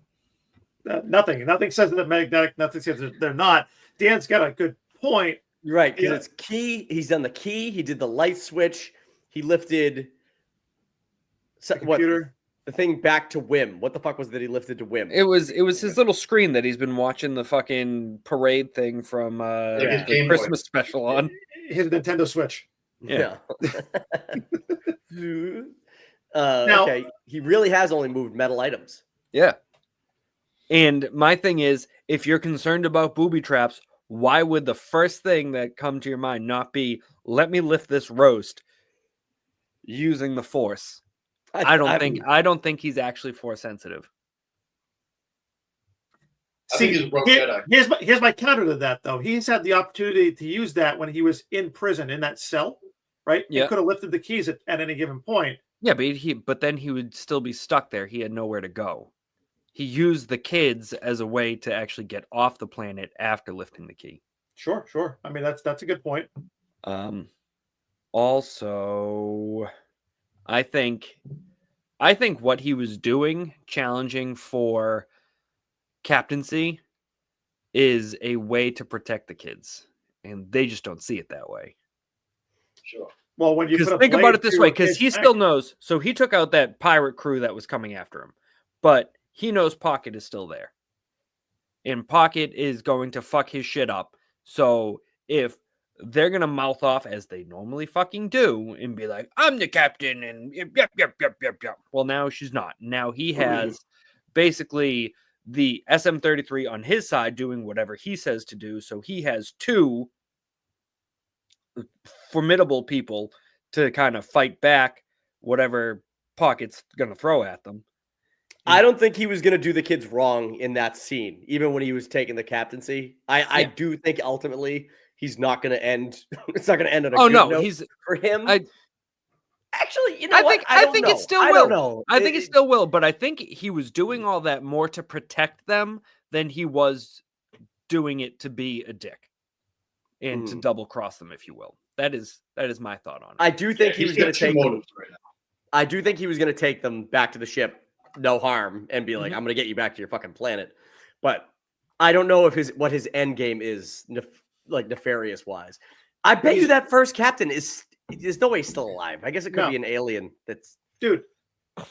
Nothing says that they're magnetic. Nothing says that they're not. Dan's got a good point. Right, because it's key. He's done the key. He did the light switch. He lifted The computer. the thing back to Wim. What the fuck was that he lifted to Wim? It was his little screen that he's been watching the fucking parade thing from the Christmas special on. His Nintendo Switch. Yeah. Now, okay, he really has only moved metal items. Yeah. And my thing is, if you're concerned about booby traps, why would the first thing that come to your mind not be, let me lift this roast using the force? I don't think he's actually force sensitive. See, here's my counter to that, though. He's had the opportunity to use that when he was in prison in that cell, right? Yeah. He could have lifted the keys at any given point. Yeah, but then he would still be stuck there. He had nowhere to go. He used the kids as a way to actually get off the planet after lifting the key. Sure. I mean, that's a good point. Also, I think what he was doing, challenging for captaincy, is a way to protect the kids, and they just don't see it that way. Sure. Well, when you think about it this way, because he still knows. So he took out that pirate crew that was coming after him, but he knows Pocket is still there, and Pocket is going to fuck his shit up. So if they're gonna mouth off as they normally fucking do and be like, "I'm the captain," and yep. Well, now she's not. Now he has basically the SM-33 on his side doing whatever he says to do. So he has two formidable people to kind of fight back whatever Pocket's gonna throw at them. I don't think he was going to do the kids wrong in that scene, even when he was taking the captaincy. I do think ultimately he's not going to end. It's not going to end on a good note he's for him. Actually, you know I what? think I think it still will. I don't know. I think it still will, but I think he was doing all that more to protect them than he was doing it to be a dick and to double cross them, if you will. That is my thought on it. I do think he was going to take them. Right now. I do think he was going to take them back to the ship, no harm, and be like, "I'm going to get you back to your fucking planet." But I don't know if what his end game is, nefarious wise. I bet you that first captain there's no way he's still alive. I guess it could be an alien. Dude.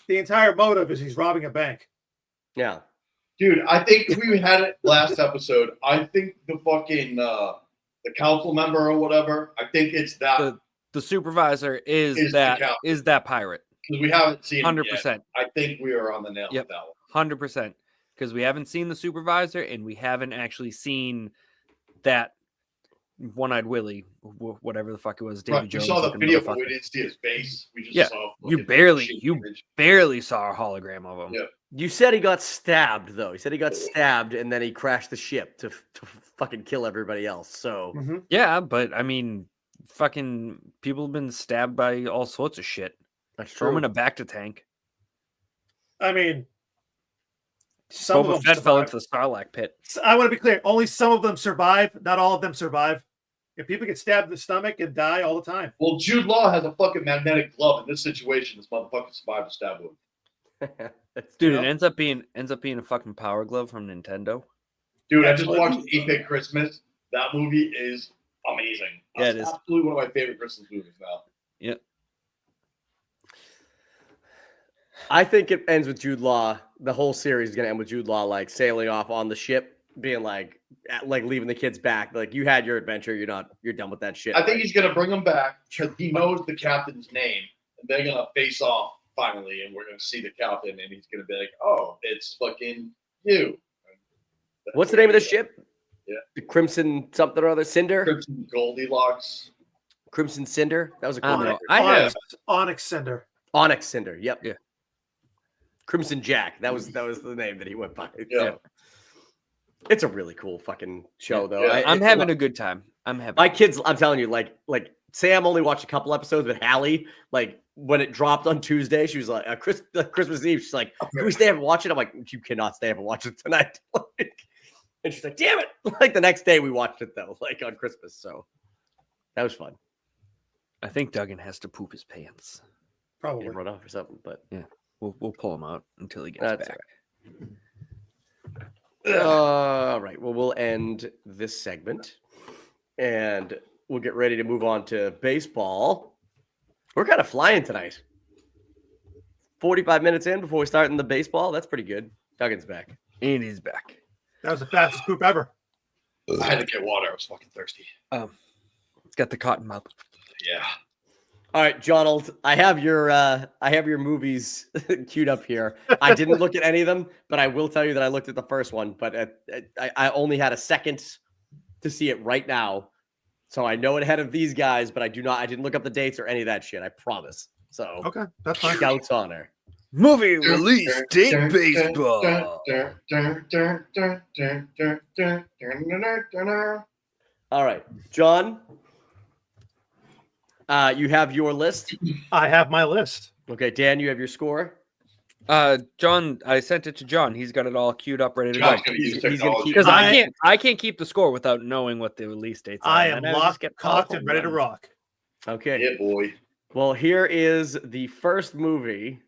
The entire motive is he's robbing a bank. Yeah, dude. I think we had it last episode. I think the fucking the council member or whatever. I think it's that the supervisor is that pirate. Because we haven't seen 100%. I think we are on the nail with that one. 100%. Because we haven't seen the supervisor and we haven't actually seen that one-eyed Willie, whatever the fuck it was. David Jones. We saw the video, but we didn't see his face. We just saw. You barely saw a hologram of him. Yeah. You said he got stabbed, though. He said he got stabbed and then he crashed the ship to fucking kill everybody else. So yeah, but I mean, fucking people have been stabbed by all sorts of shit. That's Throw true. him in a Bacta tank. I mean, some of them fell into the Sarlacc pit. I want to be clear. Only some of them survive. Not all of them survive. If people get stabbed in the stomach and die all the time. Well, Jude Law has a fucking magnetic glove. In this situation, this motherfucker survived a stab wound. Dude, it ends up being a fucking Power Glove from Nintendo. Dude, I just watched 8-Bit Christmas. That movie is amazing. Yeah, it is absolutely one of my favorite Christmas movies now. Yeah. I think it ends with Jude Law. The whole series is going to end with Jude Law like sailing off on the ship, being like leaving the kids back. Like, you had your adventure. You're done with that shit. I think he's going to bring them back because he knows the captain's name, and they're going to face off finally, and we're going to see the captain, and he's going to be like, "Oh, it's fucking you." What's the name of the ship? Yeah, the Crimson something or other, Cinder. Crimson Goldilocks. Crimson Cinder. That was a cool name. Onyx Cinder. Onyx Cinder. Yep. Yeah. Crimson Jack. That was the name that he went by. Yeah. It's a really cool fucking show, though. Yeah. I'm having a good time. My kids, I'm telling you, like Sam only watched a couple episodes, but Hallie, like when it dropped on Tuesday, she was like, Christmas Eve, she's like, can we stay up and watch it? I'm like, you cannot stay up and watch it tonight. And she's like, damn it. Like the next day we watched it though, like on Christmas. So that was fun. I think Duggan has to poop his pants. Probably. Run off or something, but yeah, we'll pull him out until he gets that's back. All right. Well, we'll end this segment and we'll get ready to move on to baseball. We're kind of flying tonight. 45 minutes in before we start in the baseball. That's pretty good. Duggan's back. And he's back. That was the fastest poop ever. I had to get water. I was fucking thirsty. It's got the cotton mouth. Yeah. All right, Jonald, I have your movies queued up here. I didn't look at any of them, but I will tell you that I looked at the first one, but I only had a second to see it right now. So I know it ahead of these guys, but I didn't look up the dates or any of that shit. I promise. So Okay, that's fine. Scout's honor. Movie release date baseball. All right, John, you have your list. I have my list. Okay, Dan, you have your score. John, I sent it to John. He's got it all queued up, ready to John's go. gonna use He's gonna technology. Because I can't keep the score without knowing what the release dates are. I am And just locked, get cocked, caught and ready to up. rock. Okay. Yeah, boy. Well, here is the first movie.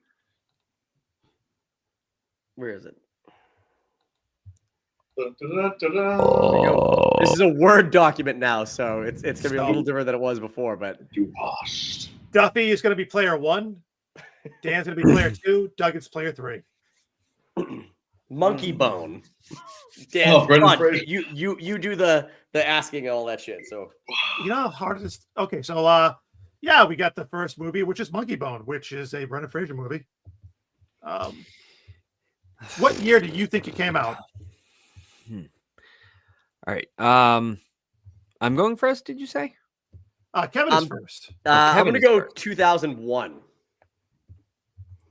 Where is it? This is a Word document now, so it's gonna be a little different than it was before. But Duffy is going to be player 1. Dan's going to be player 2. Duggan's player 3. Monkey Bone. Dan, Brendan come on, Fraser. you do the asking and all that shit. So You know how hard it is? Okay, so yeah, we got the first movie, which is Monkey Bone, which is a Brendan Fraser movie. What year do you think it came out? All right. I'm going first, did you say? Kevin is first. I'm Kevin gonna is go first. 2001.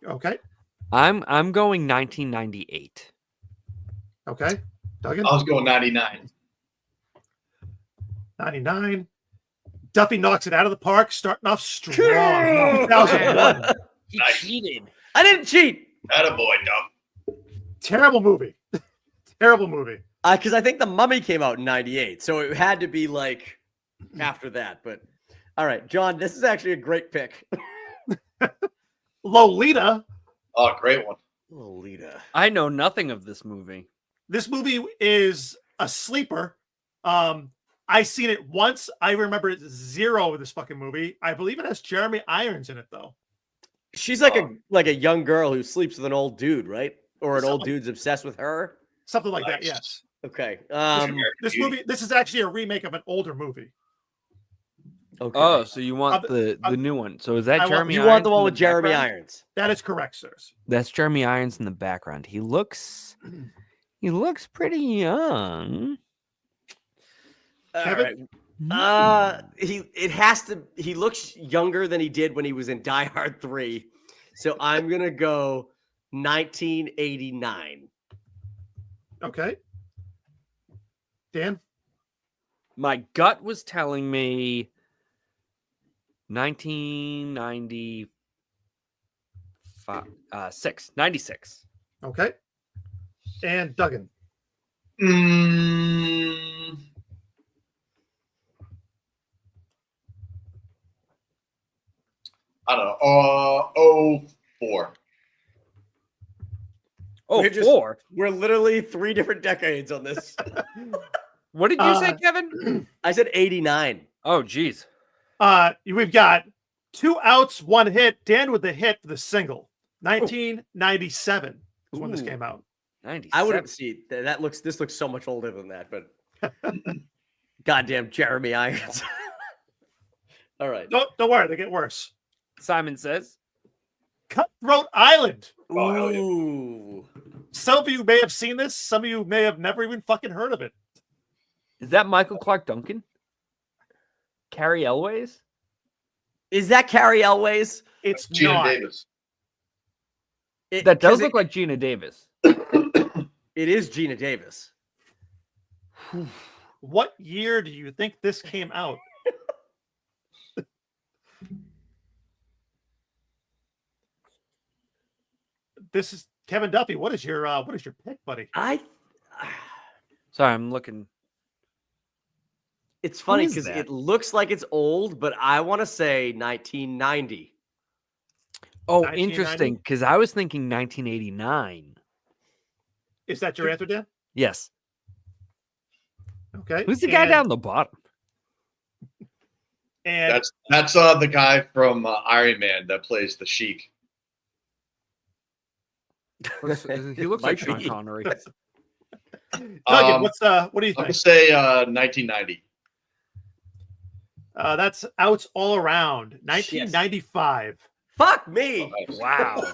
Okay. I'm going 1998. Okay. Duggan? I was going 99. 99. Duffy knocks it out of the park, starting off strong. 2001. He Nice. cheated. I didn't cheat. Attaboy, Dump. Terrible movie. Terrible movie. Because I think The Mummy came out in 98, so it had to be like after that. But all right, John, this is actually a great pick. Lolita. Oh, great one. Lolita. I know nothing of this movie. This movie is a sleeper. I seen it once. I remember zero of this fucking movie. I believe it has Jeremy Irons in it, though. She's like a young girl who sleeps with an old dude, right? Or an old dude's obsessed with her. Something like that, Nice. yes. Okay. This is actually a remake of an older movie. Okay. Oh, so you want the new one? So is that I want- Jeremy? You Irons want the in one with Jeremy background? Irons? That is correct, sirs. That's Jeremy Irons in the background. He looks pretty young. Kevin? He looks younger than he did when he was in Die Hard 3. So I'm going to go 1989. Okay. Dan? My gut was telling me 1996. 96. Okay. And Duggan? I don't know. 04. Oh, We're just- 4. We're literally 3 different decades on this. What did you say, Kevin? I said 89. Oh, geez. We've got 2 outs, 1 hit. Dan with the hit for the single. 1997 is when this Ooh. came out. 97. I would have seen this looks so much older than that, but goddamn Jeremy Irons. All right. Don't worry, they get worse. Simon says. Cutthroat Island. Oh, hell yeah. Ooh. Some of you may have seen this. Some of you may have never even fucking heard of it. Is that Michael Clark Duncan? Carrie Elways? Is that Carrie Elways? It's Gina not. Davis. That does look like Gina Davis. It is Gina Davis. What year do you think this came out? This is Kevin Duffy. What is your pick, buddy? Sorry, I'm looking. It's funny is because that? it looks like it's old, but I want to say 1990. Oh, 1990? interesting. Because I was thinking 1989. Is that your answer, Dan? Yes. Okay. Who's the guy down the bottom? And That's the guy from Iron Man that plays the Sheik. He looks like Sean Connery. Duggan, what do you I'm gonna think? say 1990. That's outs all around. 1995. Fuck me. Wow.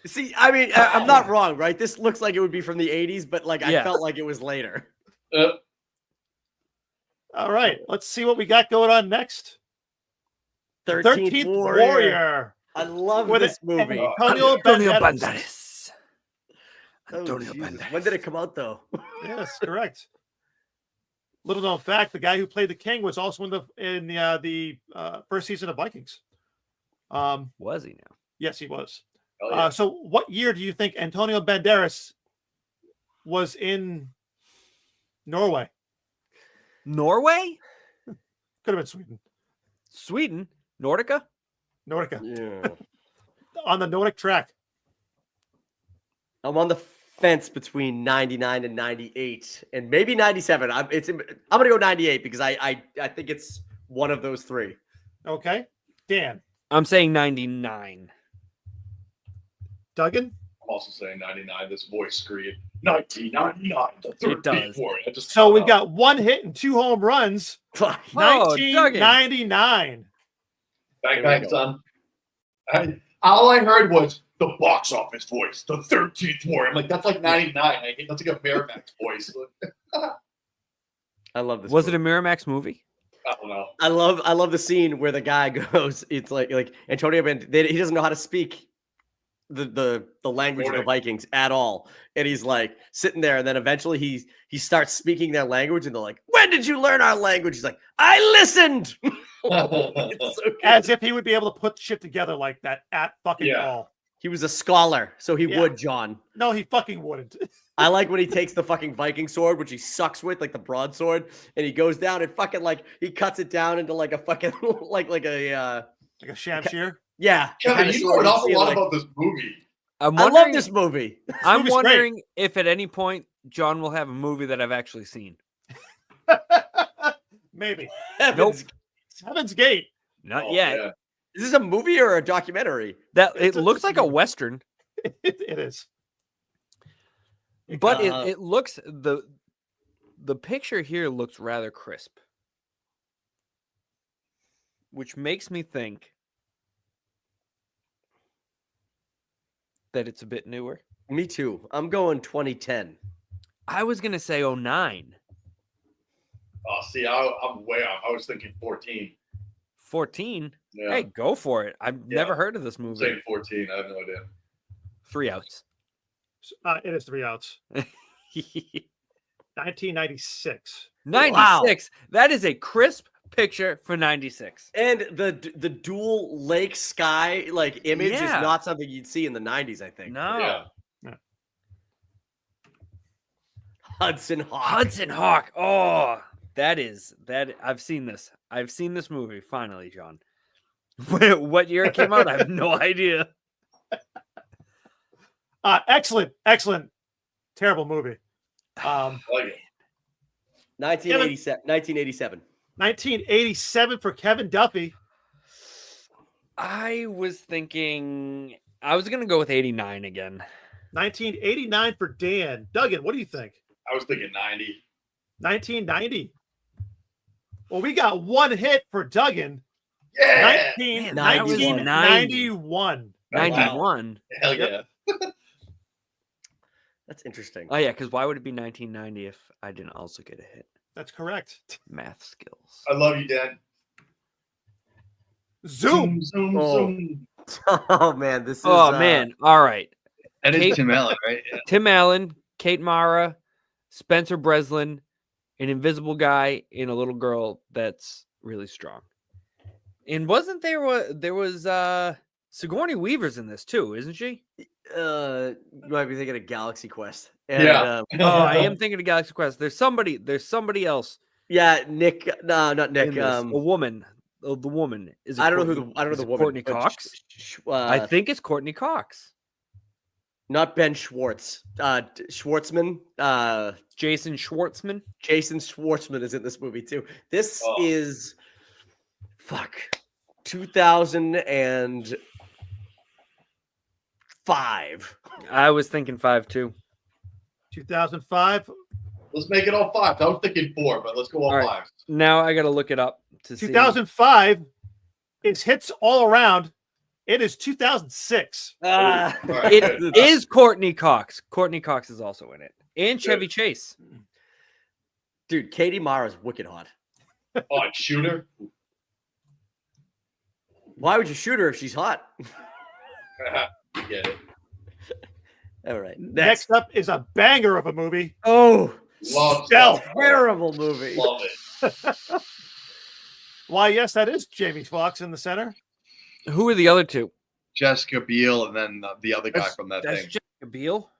See, I mean, I'm not wrong, right? This looks like it would be from the 80s, but like I felt like it was later. All right, let's see what we got going on next. 13th Warrior. I love With this movie. Antonio Banderas. Banderas. Antonio Jesus. Banderas. When did it come out, though? Yes, correct. Little known fact: the guy who played the King was also in the first season of Vikings. Was he now? Yes, he was. Oh, yeah. So, what year do you think Antonio Banderas was in Norway? Norway? Could have been Sweden. Sweden? Nordica? Nordica. Yeah. On the Nordic track. I'm on the fence between 99 and 98 and maybe 97. I'm going to go 98 because I think it's one of those three. Okay. Dan. I'm saying 99. Duggan? I'm also saying 99. This voice screamed 1999. It does. So we've got one hit and 2 home runs. Duggan. 1999. Bang, bang, son. All I heard was the box office voice, the 13th Warrior. I'm like, that's like 99. That's like a Miramax voice. I love this. Was movie. it a Miramax movie? I don't know. I love the scene where the guy goes. It's like Antonio he doesn't know how to speak the language of the Vikings at all, and he's like sitting there, and then eventually he starts speaking their language, and they're like, "When did you learn our language?" He's like, "I listened." It's so As if he would be able to put shit together like that at fucking all. He was a scholar, so he would, John. No, he fucking wouldn't. I like when he takes the fucking Viking sword, which he sucks with, like the broadsword, and he goes down and fucking like he cuts it down into like a fucking like a shamshir. Yeah, Kevin, you know an awful lot about this movie. I love this movie. I'm wondering if at any point John will have a movie that I've actually seen. Maybe. Heaven's Gate. Not yet. Yeah. Is this a movie or a documentary? It looks like a Western. It is. But it looks the picture here looks rather crisp, which makes me think that it's a bit newer. Me too. I'm going 2010. I was gonna say 09. Oh, see, I'm way off. I was thinking 14. 14. Yeah. Hey, go for it. I've never heard of this I'm movie. saying 14. I have no idea. 3 outs. It is 3 outs. 1996. 96. Wow. That is a crisp picture for 96. And the dual lake sky like image is not something you'd see in the 90s, I think. No. Yeah. Hudson Hawk. Hudson Hawk. Oh, that I've seen this. I've seen this movie finally, John. What year it came out? I have no idea. Excellent. Terrible movie. I like it. 1987. 1987 for Kevin Duffy. I was thinking I was gonna go with 89 again. 1989 for Dan. Duggan, what do you think? I was thinking 90. 1990. Well, we got one hit for Duggan. Yeah. 1991. 91. Hell yeah. That's interesting. Oh yeah, because why would it be 1990 if I didn't also get a hit? That's correct. Math skills. I love you, Dad. Zoom. Zoom. Oh man, this is. Man, all right. That is Tim Allen, right? Yeah. Tim Allen, Kate Mara, Spencer Breslin, an invisible guy, and a little girl that's really strong. And wasn't there was Sigourney Weaver's in this too, isn't she? You might be thinking of Galaxy Quest. And, Yeah. I am thinking of Galaxy Quest. There's somebody else. Yeah, Nick. No, not Nick. A woman. The woman is. I don't know the woman. Courtney Cox. I think it's Courtney Cox. Not Ben Schwartz. Schwartzman. Jason Schwartzman. Jason Schwartzman is in this movie too. This is 2005. I was thinking 5 too. 2005. Let's make it all 5. I was thinking 4, but let's go all 5. Now I got to look it up to 2005 is hits all around. It is 2006. It is Courtney Cox. Courtney Cox is also in it. And Chevy Chase. Dude, Katie Mara's wicked hot. Oh, and Shooter. Why would you shoot her if she's hot? Get it. All right. Next up is a banger of a movie. Oh, Love terrible movie. Love it. Why, yes, that is Jamie Foxx in the center. Who are the other two? Jessica Biel and then the other guy from that That's thing. Jessica Biel.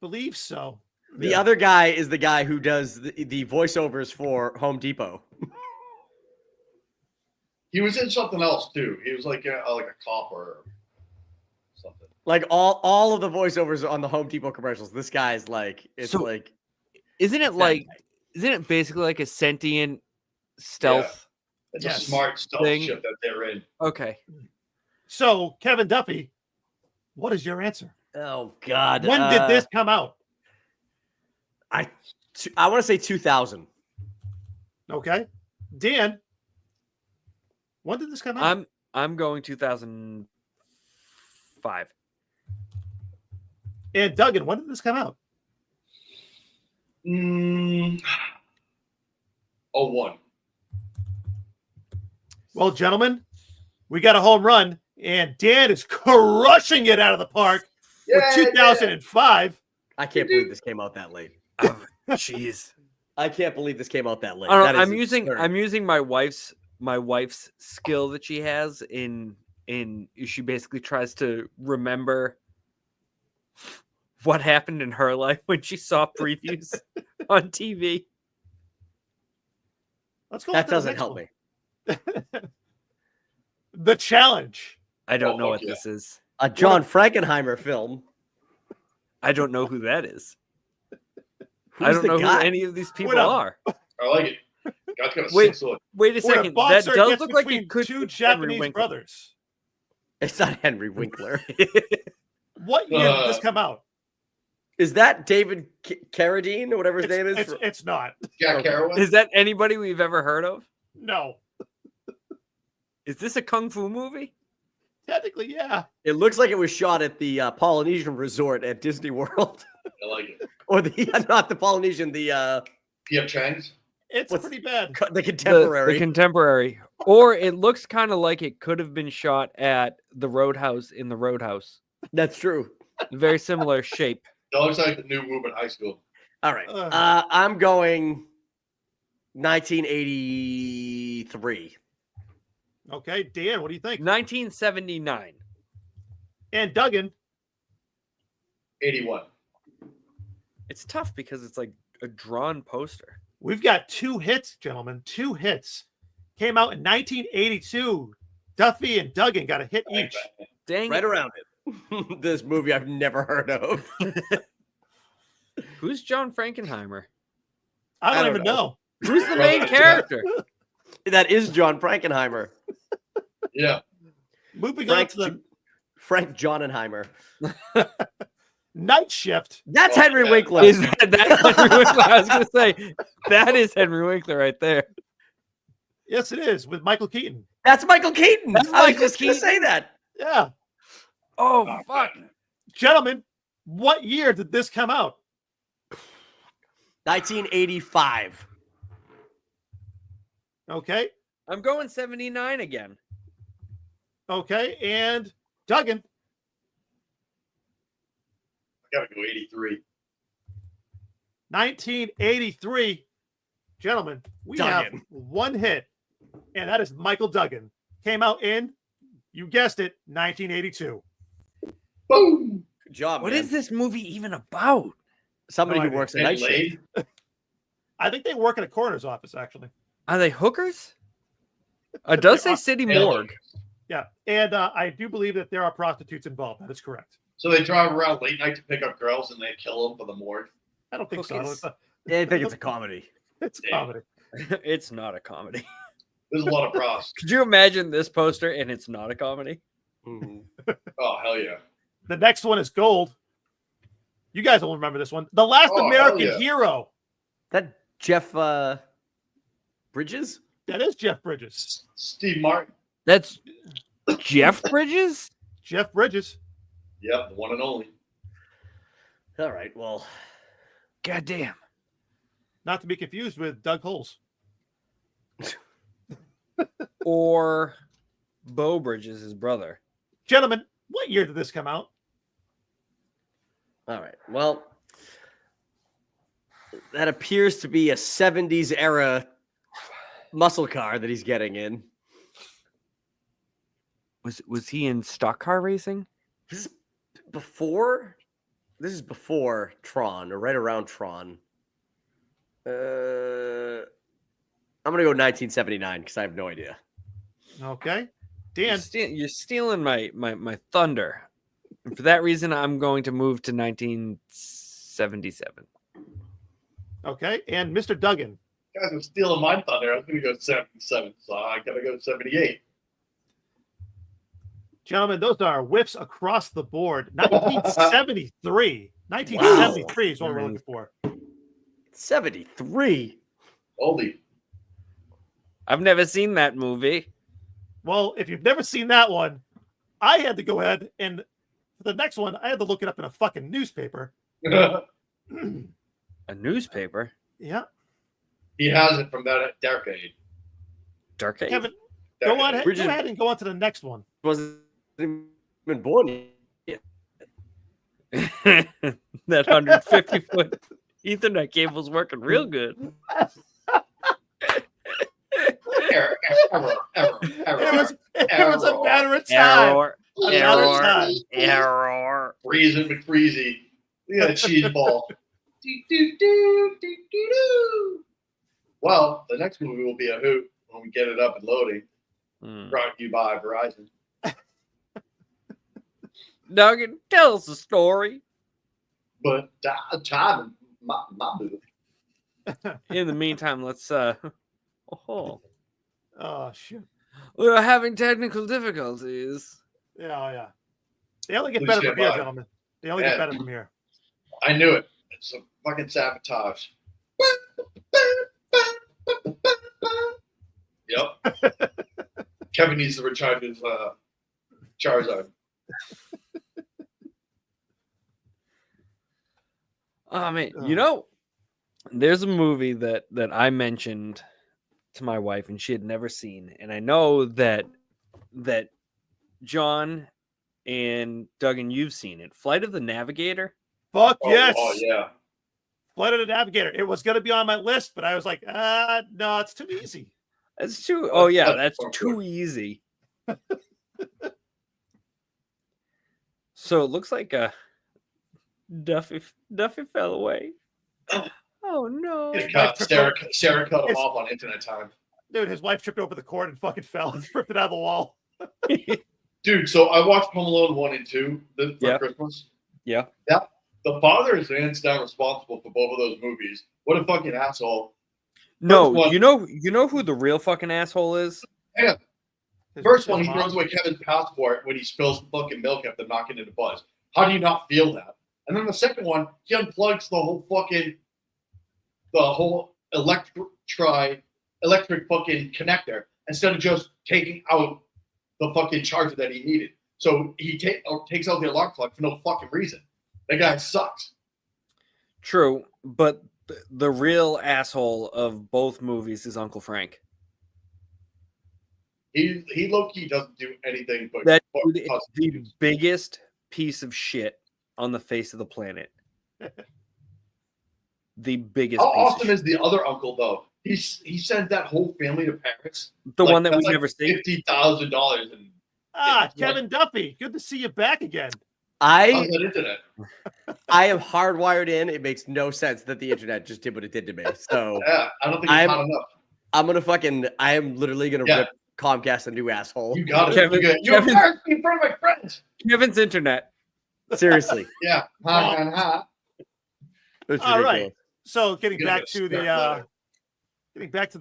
Believe so. The other guy is the guy who does the voiceovers for Home Depot. He was in something else too. He was like a cop or something. Like all of the voiceovers on the Home Depot commercials. This guy's like, it's like, isn't it basically like a sentient stealth? It's a smart stealth ship that they're in. Okay. So, Kevin Duffy, what is your answer? oh God. When did this come out? I want to say 2000. Okay. Dan, when did this come out? I'm going 2005. And Duggan, when did this come out? 01. Well, gentlemen, we got a home run, and Dan is crushing it out of the park with 2005. I can't believe this came out that late. Jeez. I can't believe this came out that late. I'm using my wife's skill that she has in she basically tries to remember what happened in her life when she saw previews on TV. Let's go. That doesn't help me. The Challenge. I don't know what this is. A John Frankenheimer film. I don't know who that is. Who's I don't know guy? who any of these people are. I like it. Guy's got a Wait, sick look. wait a second. That does look like it could two be Japanese Henry brothers. It's not Henry Winkler. What year did this come out? Is that David Carradine or whatever his name is? It's not. Jack Kerouac? Is that anybody we've ever heard of? No. Is this a kung fu movie? Technically, yeah. It looks like it was shot at the Polynesian resort at Disney World. I like it. Or not the Polynesian, the P.F. Chang's? It's pretty bad. The contemporary. The contemporary. Or it looks kind of like it could have been shot at the Roadhouse in the Roadhouse. That's true. Very similar shape. It looks like the new Movement High School. All right. I'm going 1983. Okay, Dan, what do you think? 1979. And Duggan. 81. It's tough because it's like a drawn poster. We've got 2 hits, gentlemen. 2 hits. Came out in 1982. Duffy and Duggan got a hit each. Dang Right it. around it. This movie I've never heard of. Who's John Frankenheimer? I don't even know. Who's the main character? That is John Frankenheimer. Yeah. Moving on to the Frank Johnnenheimer. Night Shift. That's Henry Winkler. Is that Henry Winkler? I was going to say, that is Henry Winkler right there. Yes, it is, with Michael Keaton. That's Michael Keaton. That's I was Michael just going to Keaton. say that. Yeah. Oh, fuck. Gentlemen, what year did this come out? 1985. Okay. I'm going 79 again. Okay, and Duggan. I gotta go 83. 1983. Gentlemen, we have one hit, and that is Michael Duggan. Came out in, you guessed it, 1982. Boom! Good job, What man. is this movie even about? Somebody who works a night shift. I think they work in a coroner's office, actually. Are they hookers? It does say City Morgue. Yeah, and I do believe that there are prostitutes involved. That is correct. So they drive around late night to pick up girls and they kill them for the morgue. I don't think Hookers. so. Yeah, I think it's a comedy. It's a comedy. It's not a comedy. There's a lot of pros. Could you imagine this poster and it's not a comedy? Oh, hell yeah. The next one is gold. You guys will remember this one. The Last American Hero. That Jeff Bridges? That is Jeff Bridges. Steve Martin. That's Jeff Bridges? Jeff Bridges. Yep, the one and only. All right, well. Goddamn. Not to be confused with Doug Holes. Or Bo Bridges, his brother. Gentlemen, what year did this come out? All right, well. That appears to be a 70s era muscle car that he's getting in. Was he in stock car racing? This is before Tron, or right around Tron. I'm gonna go 1979 because I have no idea. Okay. Dan. You're stealing my thunder. And for that reason, I'm going to move to 1977. Okay. And Mr. Duggan. You guys are stealing my thunder. I was going to go 77, so I got to go 78. Gentlemen, those are whiffs across the board. 1973. 1973 is what we're looking for. 73. Oldie. I've never seen that movie. Well, if you've never seen that one, I had to go ahead and for the next one, I had to look it up in a fucking newspaper. A newspaper? Yeah. He has it from that decade. Dark Age? Kevin, go ahead and go on to the next one. Wasn't even born yet. That 150-foot Ethernet cable's working real good. Error. It was a matter of time. Error. Freezing McFreezy. Look at that cheese ball. Well, the next movie will be a hoot when we get it up and loading. Brought to you by Verizon. Duggan, tell us a story. But time, my boo. In the meantime, let's Oh shit. we're having technical difficulties. Yeah. They only get better from here, gentlemen. They only get better from here. I knew it. It's a fucking sabotage. Yep. Kevin needs to recharge his Charizard. Oh man, you know, there's a movie that I mentioned to my wife and she had never seen, and I know that John and Duggan, you've seen it. Flight of the Navigator. Fuck yes. Oh yeah. Flight of the Navigator. It was going to be on my list, but I was like, no, it's too easy. That's too. Oh yeah, that's too easy. So it looks like Duffy fell away. Oh no! Sarah cut him off on internet time. Dude, his wife tripped over the cord and fucking fell and ripped it out of the wall. Dude, so I watched Home Alone 1 and 2 for Christmas. Yeah. The father is hands down responsible for both of those movies. What a fucking asshole. No, you know who the real fucking asshole is? Yeah. First one, he throws away Kevin's passport when he spills fucking milk after knocking into Buzz. How do you not feel that? And then the second one, he unplugs the whole electric fucking connector instead of just taking out the fucking charger that he needed. So he takes out the alarm clock for no fucking reason. That guy sucks. True, but the real asshole of both movies is Uncle Frank. He low key doesn't do anything but that dude is the biggest piece of shit on the face of the planet. The biggest. How piece awesome of is the other uncle though? He sent that whole family to Paris. the one that we never see. $50,000 and Kevin Duffy, good to see you back again. how's that internet? I am hardwired in. It makes no sense that the internet just did what it did to me. So Yeah, I don't think it's hot enough. I'm gonna I am literally gonna rip Comcast a new asshole. You got it. Kevin, you embarrassed me in front of my friends. Kevin's internet. Seriously. Yeah. All right. So getting back to the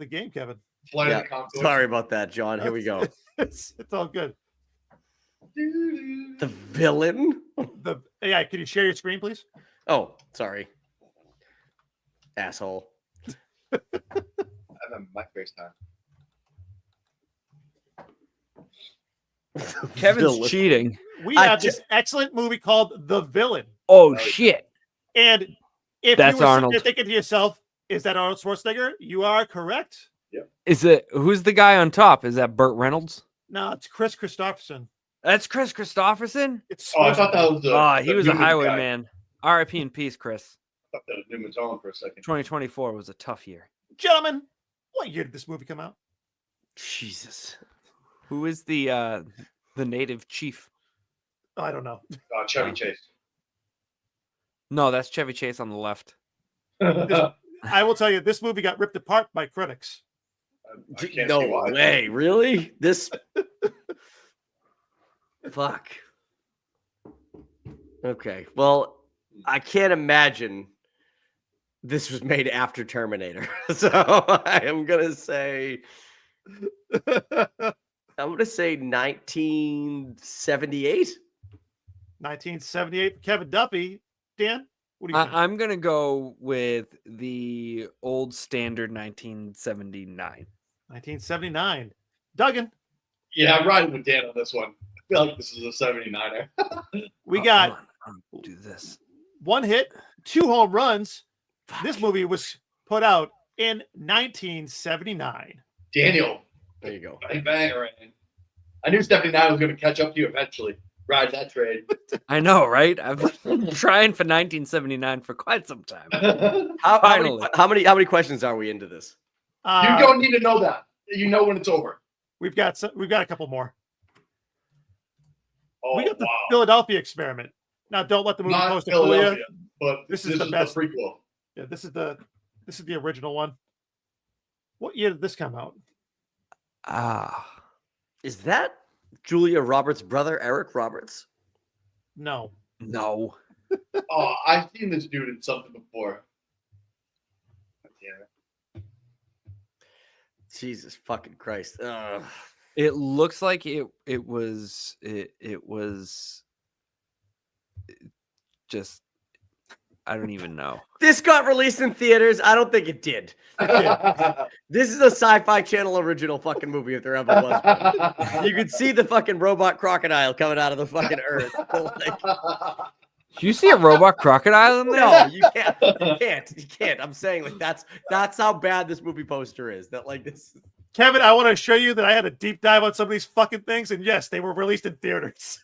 game, Kevin. Sorry about that, John. Here we go. It's all good. The villain? Can you share your screen, please? Oh, sorry. Asshole. I have my FaceTime. Kevin's cheating. We have this excellent movie called The Villain. Oh shit! And if that's you were Arnold, thinking to yourself, "Is that Arnold Schwarzenegger?" You are correct. Yep. Is it who's the guy on top? Is that Burt Reynolds? No, it's Chris Christopherson. That's Chris Christopherson. I thought that was he was a highwayman. R.I.P. in peace, Chris. I thought that was Newman Tone for a second. 2024 was a tough year. Gentlemen, what year did this movie come out? Jesus. Who is the native chief? Oh, I don't know. Chevy Chase. No, that's Chevy Chase on the left. I will tell you, this movie got ripped apart by critics. No way, really? This fuck. Okay, well, I can't imagine this was made after Terminator, so I am gonna say 1978. 1978. Kevin Duffy. Dan, what do you think? I'm gonna go with the old standard 1979. 1979. Duggan. Yeah, I'm riding with Dan on this one. I feel like this is a 79er. We got do this. 1 hit, 2 home runs. This movie was put out in 1979. Daniel. There you go. Bang, bang, right. I knew 79 was going to catch up to you eventually. Ride that trade. I know, right? I've been trying for 1979 for quite some time. How many questions are we into this? You don't need to know that. You know when it's over. We've got a couple more. Oh, we got the Philadelphia Experiment. Now, don't let the movie post to fool you. But this is the best prequel. Yeah, this is the original one. What year did this come out? Is that Julia Roberts' brother, Eric Roberts? No. No. Oh, I've seen this dude in something before. Yeah. Jesus fucking Christ. Ugh. It looks like it was just, I don't even know. This got released in theaters. I don't think it did. This is a Sci-Fi Channel original fucking movie if there ever was one. You could see the fucking robot crocodile coming out of the fucking earth. Do you see a robot crocodile in there? No, you can't. You can't. I'm saying like that's how bad this movie poster is. That like this. Kevin, I want to show you that I had a deep dive on some of these fucking things, and yes, they were released in theaters.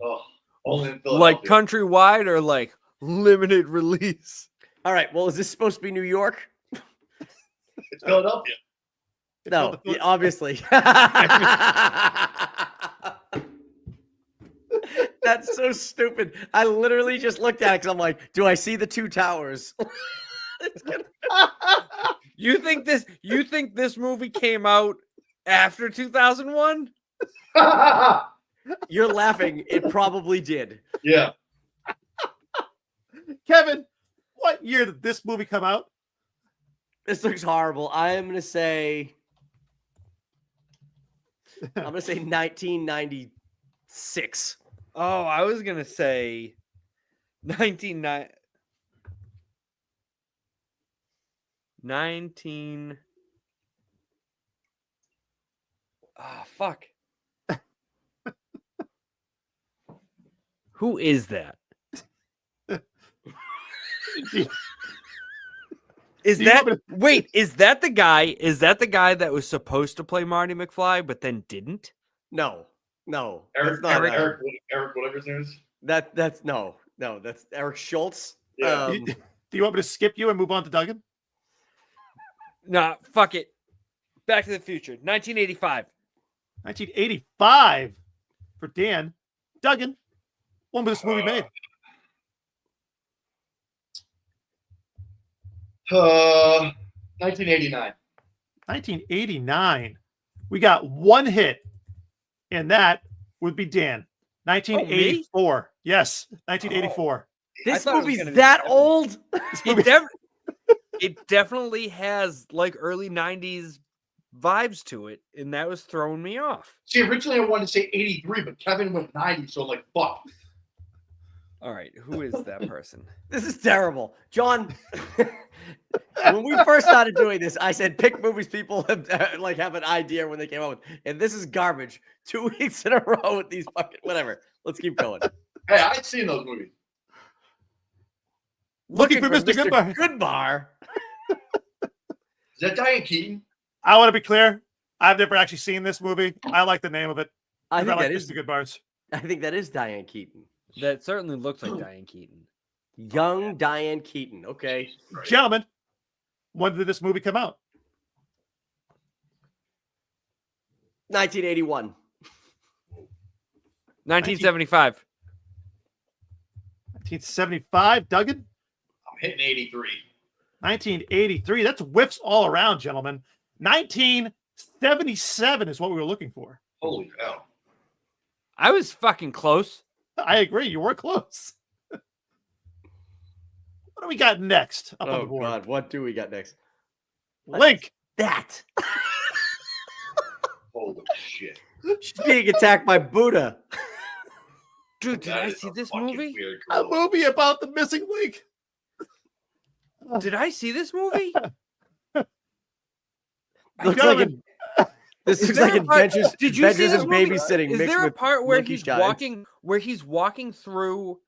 Oh, only in Philadelphia. Like countrywide or like limited release? All right. Well, is this supposed to be New York? It's Philadelphia. No, obviously. That's so stupid. I literally just looked at it because I'm like, do I see the two towers? You think this movie came out after 2001? You're laughing. It probably did. Yeah. Kevin, what year did this movie come out? This looks horrible. I'm gonna say 1996. Oh, I was gonna say 19. Oh, fuck. Who is that? Is that the guy? Is that the guy that was supposed to play Marty McFly but then didn't? No. Eric, whatever his name is. That's Eric Schultz. Do you want me to skip you and move on to Duggan? Nah, fuck it. Back to the Future, 1985. 1985 for Dan. Duggan, when was this movie made? 1989. 1989. We got one hit, and that would be Dan. 1984. Yes, 1984. This movie's that old? It definitely has like early 90s vibes to it, and that was throwing me off. See, originally I wanted to say 83, but Kevin went 90, so I'm like, fuck. All right, who is that person? This is terrible. John, when we first started doing this, I said pick movies people have an idea when they came out with. And this is garbage. 2 weeks in a row with these fucking whatever. Let's keep going. Hey, I've seen those movies. Looking for Mr. Goodbar. Goodbar. Is that Diane Keaton? I want to be clear. I've never actually seen this movie. I like the name of it. I think like that is Mr. Goodbars. I think that is Diane Keaton. That certainly looks like Diane Keaton. Young Diane Keaton. Okay. Right. Gentlemen, when did this movie come out? 1981. 1975. 1975. Duggan? I'm hitting 83. 1983. That's whiffs all around, gentlemen. 1977 is what we were looking for. Holy hell. I was fucking close. I agree. You were close. What do we got next up on the Oh board? God, what do we got next? Link. That. Holy shit. She's being attacked by Buddha. Dude, did I see this movie? A movie about the missing link. Did I see this movie? This looks like Adventures. Did you see Adventures this in movie? Babysitting. Is mixed there a with part where Lucky he's Giants. walking through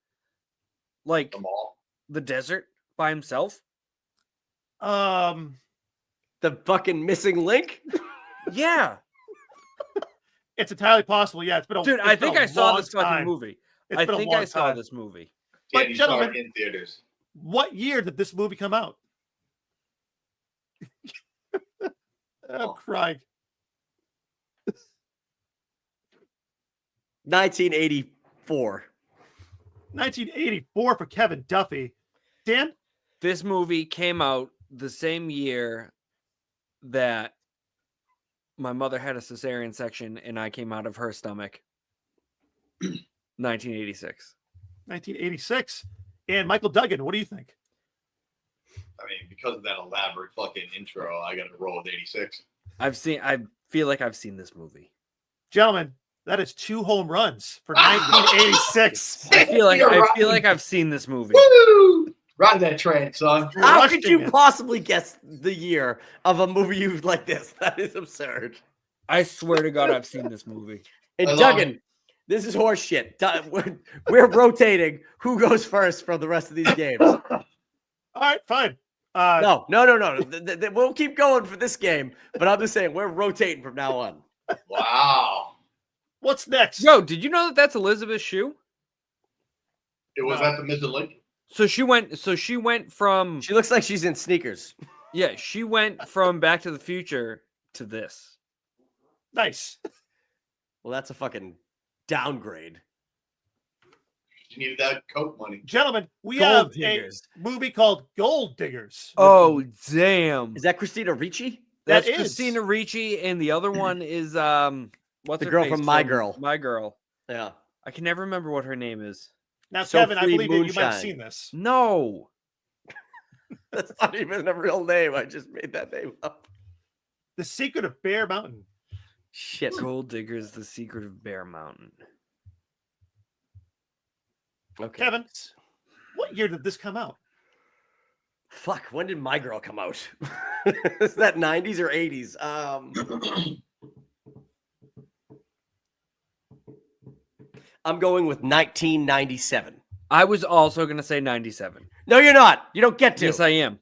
like The mall. the desert by himself? Um, The fucking missing link? Yeah. it's entirely possible. Yeah, it's been a Dude, it's I been think a I saw long this fucking time. movie. It's I been a think long I saw time. this movie. But And you saw gentlemen- it in theaters. What year did this movie come out? Oh, Craig. 1984. 1984 for Kevin Duffy. Dan? This movie came out the same year that my mother had a cesarean section and I came out of her stomach. 1986. 1986. And Michael Duggan, what do you think? I mean, because of that elaborate fucking intro, I got to roll with 86. I feel like I've seen this movie. Gentlemen, that is 2 home runs for 1986. I feel You're like I've seen this movie. Woo! Ride that train, son. How Rushing could you it. possibly guess the year of a movie like this? That is absurd. I swear to God, I've seen this movie. And I love Duggan, this is horse shit. We're rotating who goes first for the rest of these games. All right, fine. No. We'll keep going for this game, but I'm just saying we're rotating from now on. Wow. What's next? Yo, did you know that that's Elizabeth Shue? It was at the Missing Link. So she went from She looks like she's in sneakers. she went from Back to the Future to this. Nice. Well, that's a fucking downgrade. She needed that Coke money. Gentlemen, we Gold have Diggers. a movie called Gold Diggers. Oh damn! Is that Christina Ricci? That's that is. Christina Ricci, and the other one is what's The her girl face from My Girl. My Girl. Yeah. I can never remember what her name is. Now, Sophie Kevin, I believe that you might have Moonshine. seen this. No, That's not even a real name. I just made that name up. The Secret of Bear Mountain. Shit. Gold Diggers: The Secret of Bear Mountain. Okay. Kevin, what year did this come out? Fuck, when did My Girl come out? Is that 90s or 80s? I'm going with 1997. I was also gonna say 97. No, you're not. You don't get to. Yes, I am.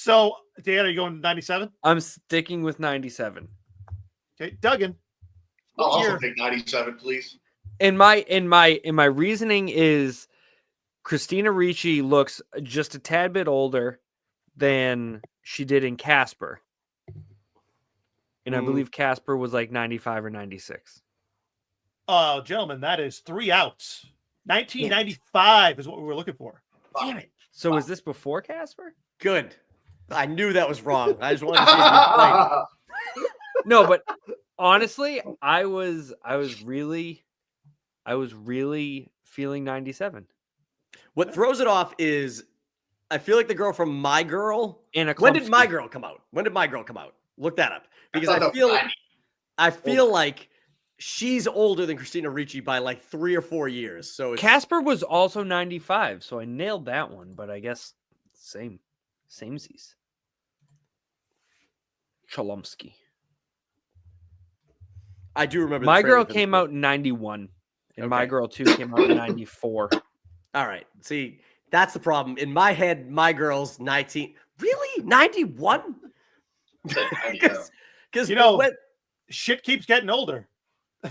So, Dan, are you going 97? I'm sticking with 97. Okay, Duggan. I'll also take 97, please. And my reasoning is Christina Ricci looks just a tad bit older than she did in Casper. And I believe Casper was like 95 or 96. Oh, gentlemen, that is 3 outs. 1995 is what we were looking for. Damn it. So is this before Casper? Good. I knew that was wrong. I just wanted to see if you played. No, but honestly, I was really feeling 97. What throws it off is I feel like the girl from My Girl. Anna When did Klumsky. My Girl come out? When did My Girl come out? Look that up. Because I feel like she's older than Christina Ricci by like 3 or 4 years. So it's, Casper was also 95, so I nailed that one, but I guess samesies. Cholumsky. I do remember My the trailer Girl for this came movie. out in 91, and Okay. My Girl 2 came out in 94. All right. See, that's the problem. In my head, My Girl's 19. Really? 91? Because Shit keeps getting older.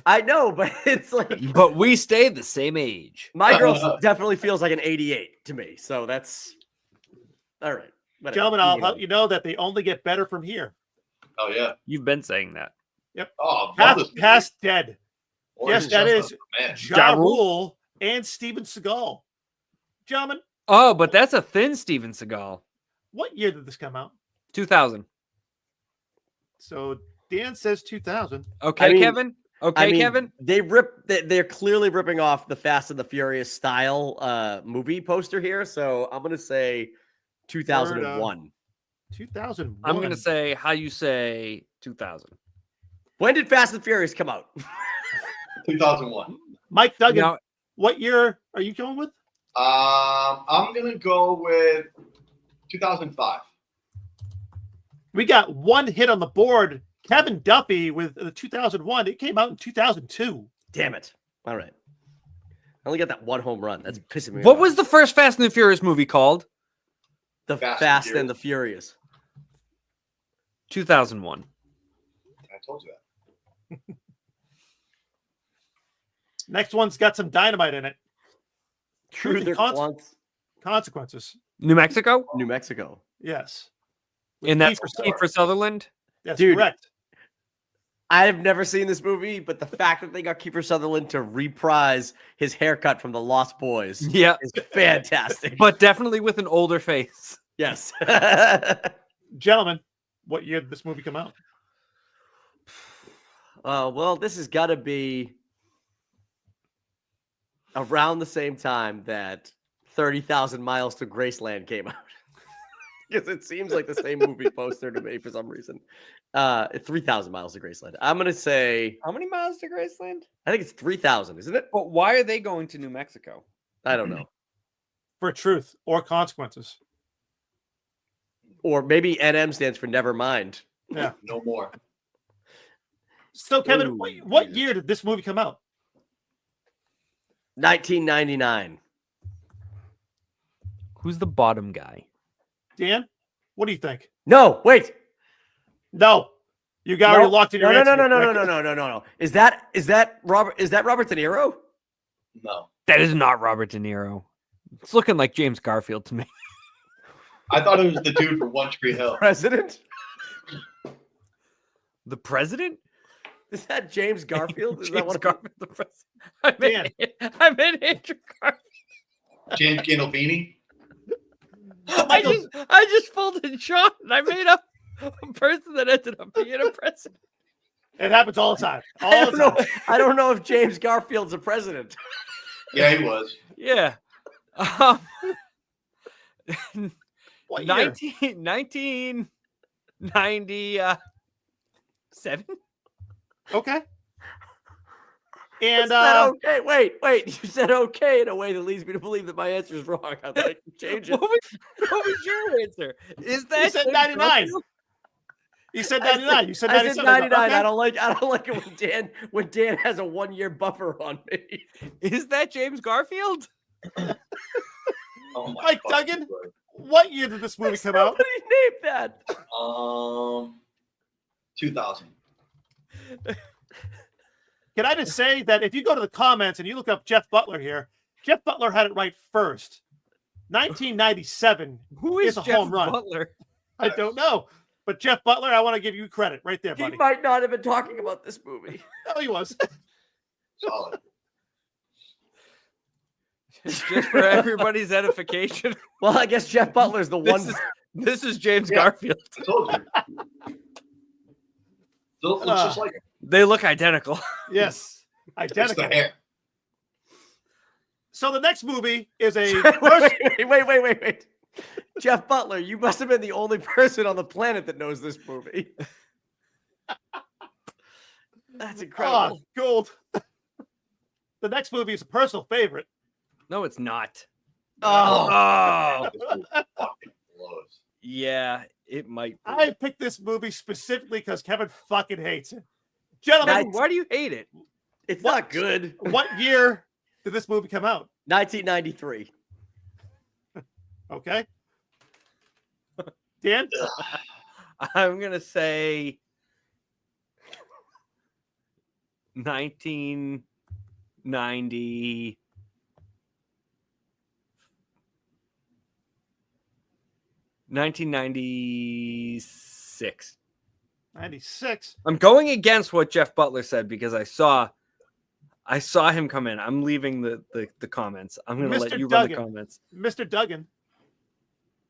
I know, but it's like But we stayed the same age. My Girl definitely feels like an 88 to me. So that's all right. Whatever. Gentlemen, I'll let you know that they only get better from here. Oh, yeah. You've been saying that. Yep. Oh, I love this movie. Past dead. Orange Yes, that is Man. Ja Ja Rule and Steven Seagal. Gentlemen, Oh, but that's a thin Steven Seagal. what year did this come out? 2000. So Dan says 2000. Okay, I mean- Kevin? Okay, Kevin? They're clearly ripping off the Fast and the Furious style movie poster here. So I'm gonna say 2001. 2001. I'm going to say how you say 2000. When did Fast and Furious come out? 2001. Mike Duggan, Now, what year are you going with? I'm going to go with 2005. We got one hit on the board. Kevin Duffy with the 2001. It came out in 2002. Damn it. All right. I only got that one home run. That's pissing me off. what was the first Fast and the Furious movie called? The Fast Fast, and and the Furious? 2001. I told you that. Next one's got some dynamite in it. True, and consequences. New Mexico? New Mexico. Yes. And that's Kiefer Kiefer Sutherland? That's Dude. correct. I have never seen this movie, but the fact that they got Kiefer Sutherland to reprise his haircut from The Lost Boys Yeah. is fantastic. But definitely with an older face. Yes. Gentlemen, what year did this movie come out? Well, this has got to be around the same time that 30,000 Miles to Graceland came out. Because it seems like the same movie poster to me for some reason. 3,000 Miles to Graceland. I'm going to say, How many miles to Graceland? I think it's 3,000, isn't it? But why are they going to New Mexico? I don't know. For truth or consequences. Or maybe NM stands for never mind. Yeah. No more. So, Kevin, Ooh, what weird. year did this movie come out? 1999. Who's the bottom guy? Dan, what do you think? No, wait. No. You got already locked in your answer. No. Is that Robert De Niro? No. That is not Robert De Niro. It's looking like James Garfield to me. I thought it was the dude from One Tree Hill. President? The president? Is that James Garfield? Is that James what Garfield, the president. I meant Andrew Garfield. James Gandolfini. I just folded Sean and I made up a person that ended up being a president. It happens all the time. I don't know if James Garfield's a president. Yeah, he was. Yeah. What year? 1997. Okay. And okay. Wait. You said okay in a way that leads me to believe that my answer is wrong. I'd like to change it. What was your answer? Is that you said James 99. Garfield? You said 99. You said I 97. said 99. Okay. I don't like it when Dan has a 1-year buffer on me. Is that James Garfield? Oh my Mike fucking Duggan? word. What year did this movie come out? Nobody name that. 2000. Can I just say that if you go to the comments and you look up Jeff Butler here, Jeff Butler had it right first. 1997. Who is a Jeff home run. Butler? I don't know. But Jeff Butler, I want to give you credit right there, buddy. He might not have been talking about this movie. No, he was. Solid. Just for everybody's edification. Well, I guess Jeff Butler's the one. This is James Garfield. I told you. Looks just like him. They look identical. Yes. It's Identical. the hair. So the next movie is a Wait. Jeff Butler, you must have been the only person on the planet that knows this movie. That's incredible. Gold. The next movie is a personal favorite. No, it's not. Oh. This movie fucking blows. Yeah, it might be. I picked this movie specifically because Kevin fucking hates it. Gentlemen, Why do you hate it? It's not good. what year did this movie come out? 1993. Okay. Dan? I'm going to say 1990. 1996. 96. I'm going against what Jeff Butler said because I saw him come in. I'm leaving the comments. I'm going to let you run the comments. Mr. Duggan,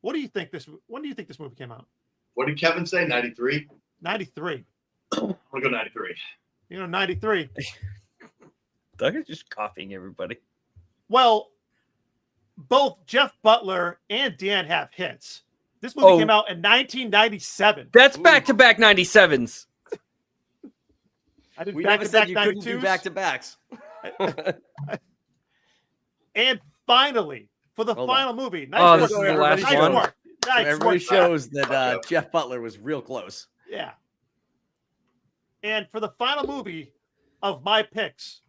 when do you think this movie came out? What did Kevin say? 93? 93. I'm going to go 93. 93. Duggan's just copying everybody. Well, both Jeff Butler and Dan have hits. This movie came out in 1997. That's back-to-back 97s. I did We never said you couldn't do 92s. back-to-backs. And finally, for the Hold final movie, Oh, nice this work. is the last Nice one. work. So Nice everybody work. shows that Jeff Butler was real close. Yeah. And for the final movie of my picks,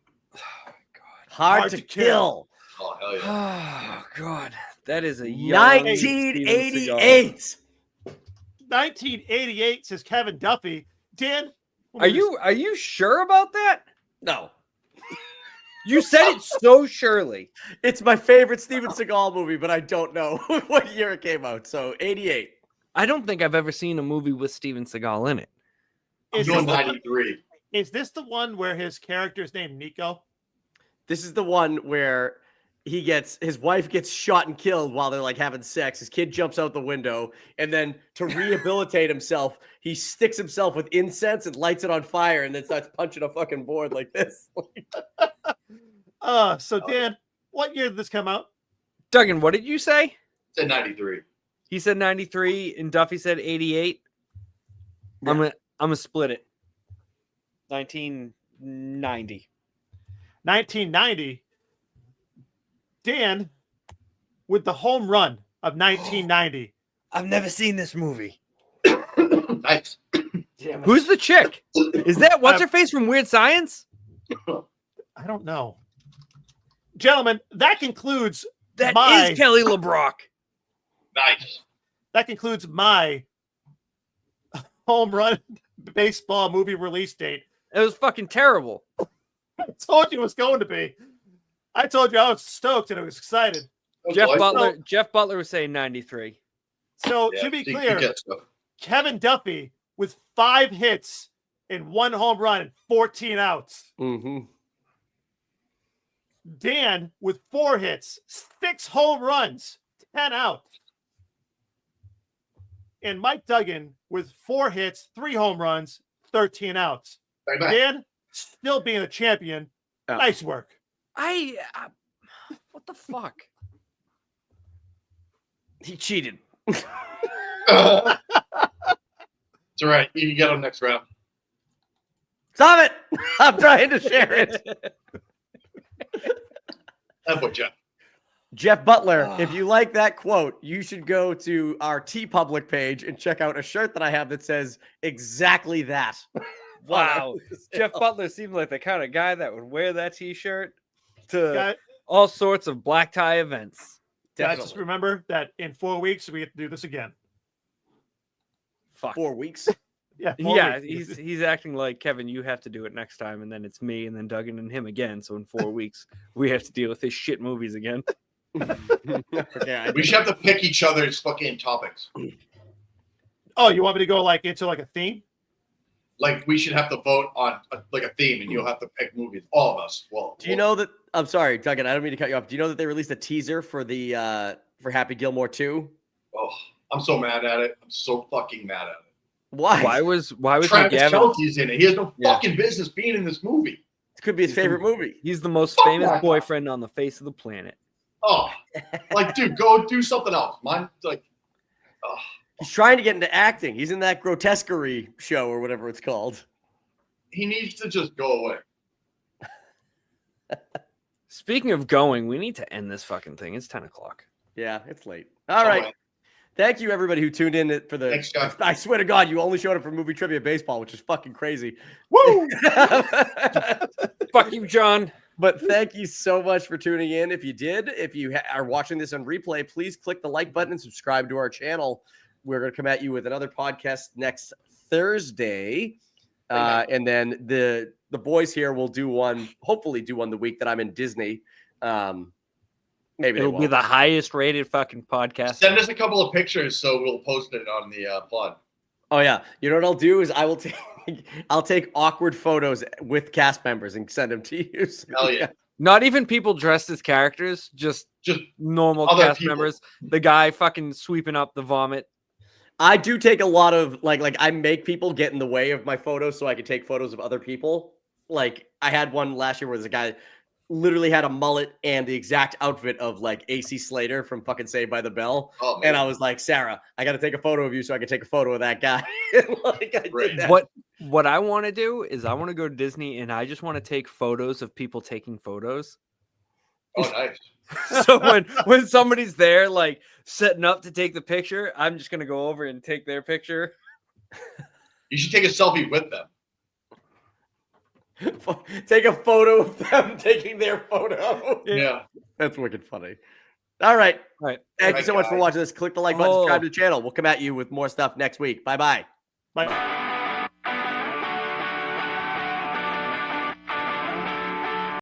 Hard to kill. Oh, hell yeah. Oh, God. That is a young 1988. 1988 says Kevin Duffy. Dan, Are you sure about that? No. You said it so surely. It's my favorite Steven Seagal movie, but I don't know what year it came out. So 88. I don't think I've ever seen a movie with Steven Seagal in it. I'm going 93. Is this the one where his character is named Nico? This is the one where his wife gets shot and killed while they're like having sex. His kid jumps out the window, and then to rehabilitate himself, he sticks himself with incense and lights it on fire, and then starts punching a fucking board like this. So Dan, what year did this come out? Duggan, what did you say? Said 93. He said 93 and Duffy said 88. Yeah. I'm gonna split it. 1990. 1990. Dan, with the home run of 1990. I've never seen this movie. Nice. Damn it. Who's the chick? Is that what's her face from Weird Science? I don't know. Gentlemen, that concludes That my is Kelly LeBrock. Nice. that concludes my home run baseball movie release date. It was fucking terrible. I told you it was going to be. I told you I was stoked and I was excited. Jeff Butler was saying 93. So Yeah, to be see, clear, you get stuff. Kevin Duffy with 5 hits and 1 home run and 14 outs. Mm-hmm. Dan with 4 hits, 6 home runs, 10 outs. And Mike Duggan with 4 hits, 3 home runs, 13 outs. Bang, bang. Dan still being a champion. Yeah. Nice work. What the fuck? He cheated. It's all right. You can get him next round. Stop it! I'm trying to share it. That's what Jeff. Jeff Butler, if you like that quote, you should go to our TeePublic page and check out a shirt that I have that says exactly that. Wow. Jeff Butler seems like the kind of guy that would wear that t-shirt to Guys, all sorts of black tie events. just remember that in 4 weeks we have to do this again. Fuck. 4 weeks. Yeah, He's acting like, Kevin, you have to do it next time, and then it's me, and then Duggan and him again. So in 4 weeks, we have to deal with his shit movies again. Okay, We should have to pick each other's fucking topics. Oh, you want me to go like into like a theme? Like we should have to vote on like a theme, and you'll have to pick movies. All of us. Well, do you know that? I'm sorry, Duggan. I don't mean to cut you off. Do you know that they released a teaser for the for Happy Gilmore 2? Oh, I'm so mad at it. I'm so fucking mad at it. Why? Why was Travis McGavin? Kelce's in it? He has no fucking business being in this movie. It could be his favorite movie. He's the most Fuck famous that guy. boyfriend on the face of the planet. Oh, like, dude, go do something else. Mine, like, He's trying to get into acting. He's in that grotesquerie show or whatever it's called. he needs to just go away. Speaking of going, we need to end this fucking thing. It's 10 o'clock. Yeah, it's late. All right. Thank you, everybody who tuned in for the. Thanks, guys. I swear to God, you only showed up for movie trivia baseball, which is fucking crazy. Woo! Fuck you, John. But thank you so much for tuning in. If you did, if you are watching this on replay, please click the like button and subscribe to our channel. We're going to come at you with another podcast next Thursday. And then the boys here will do one, hopefully do one the week that I'm in Disney. Maybe It'll be the highest rated fucking podcast. Send us a couple of pictures so we'll post it on the pod. Oh yeah, you know what I'll do is I'll take awkward photos with cast members and send them to you. Hell yeah! Not even people dressed as characters, just normal cast members. The guy fucking sweeping up the vomit. I do take a lot of like I make people get in the way of my photos so I can take photos of other people. Like I had one last year where there's a guy literally had a mullet and the exact outfit of like AC Slater from fucking Saved by the Bell. Oh, and I was like, Sarah, I got to take a photo of you so I can take a photo of that guy. Like I did that. What I want to do is I want to go to Disney and I just want to take photos of people taking photos. Oh, nice. So when somebody's there, like setting up to take the picture, I'm just gonna go over and take their picture. You should take a selfie with them. Take a photo of them taking their photo. Yeah. That's wicked funny. All right. All right. Thank you so much for watching this. Click the like button, subscribe to the channel. We'll come at you with more stuff next week. Bye-bye. Bye.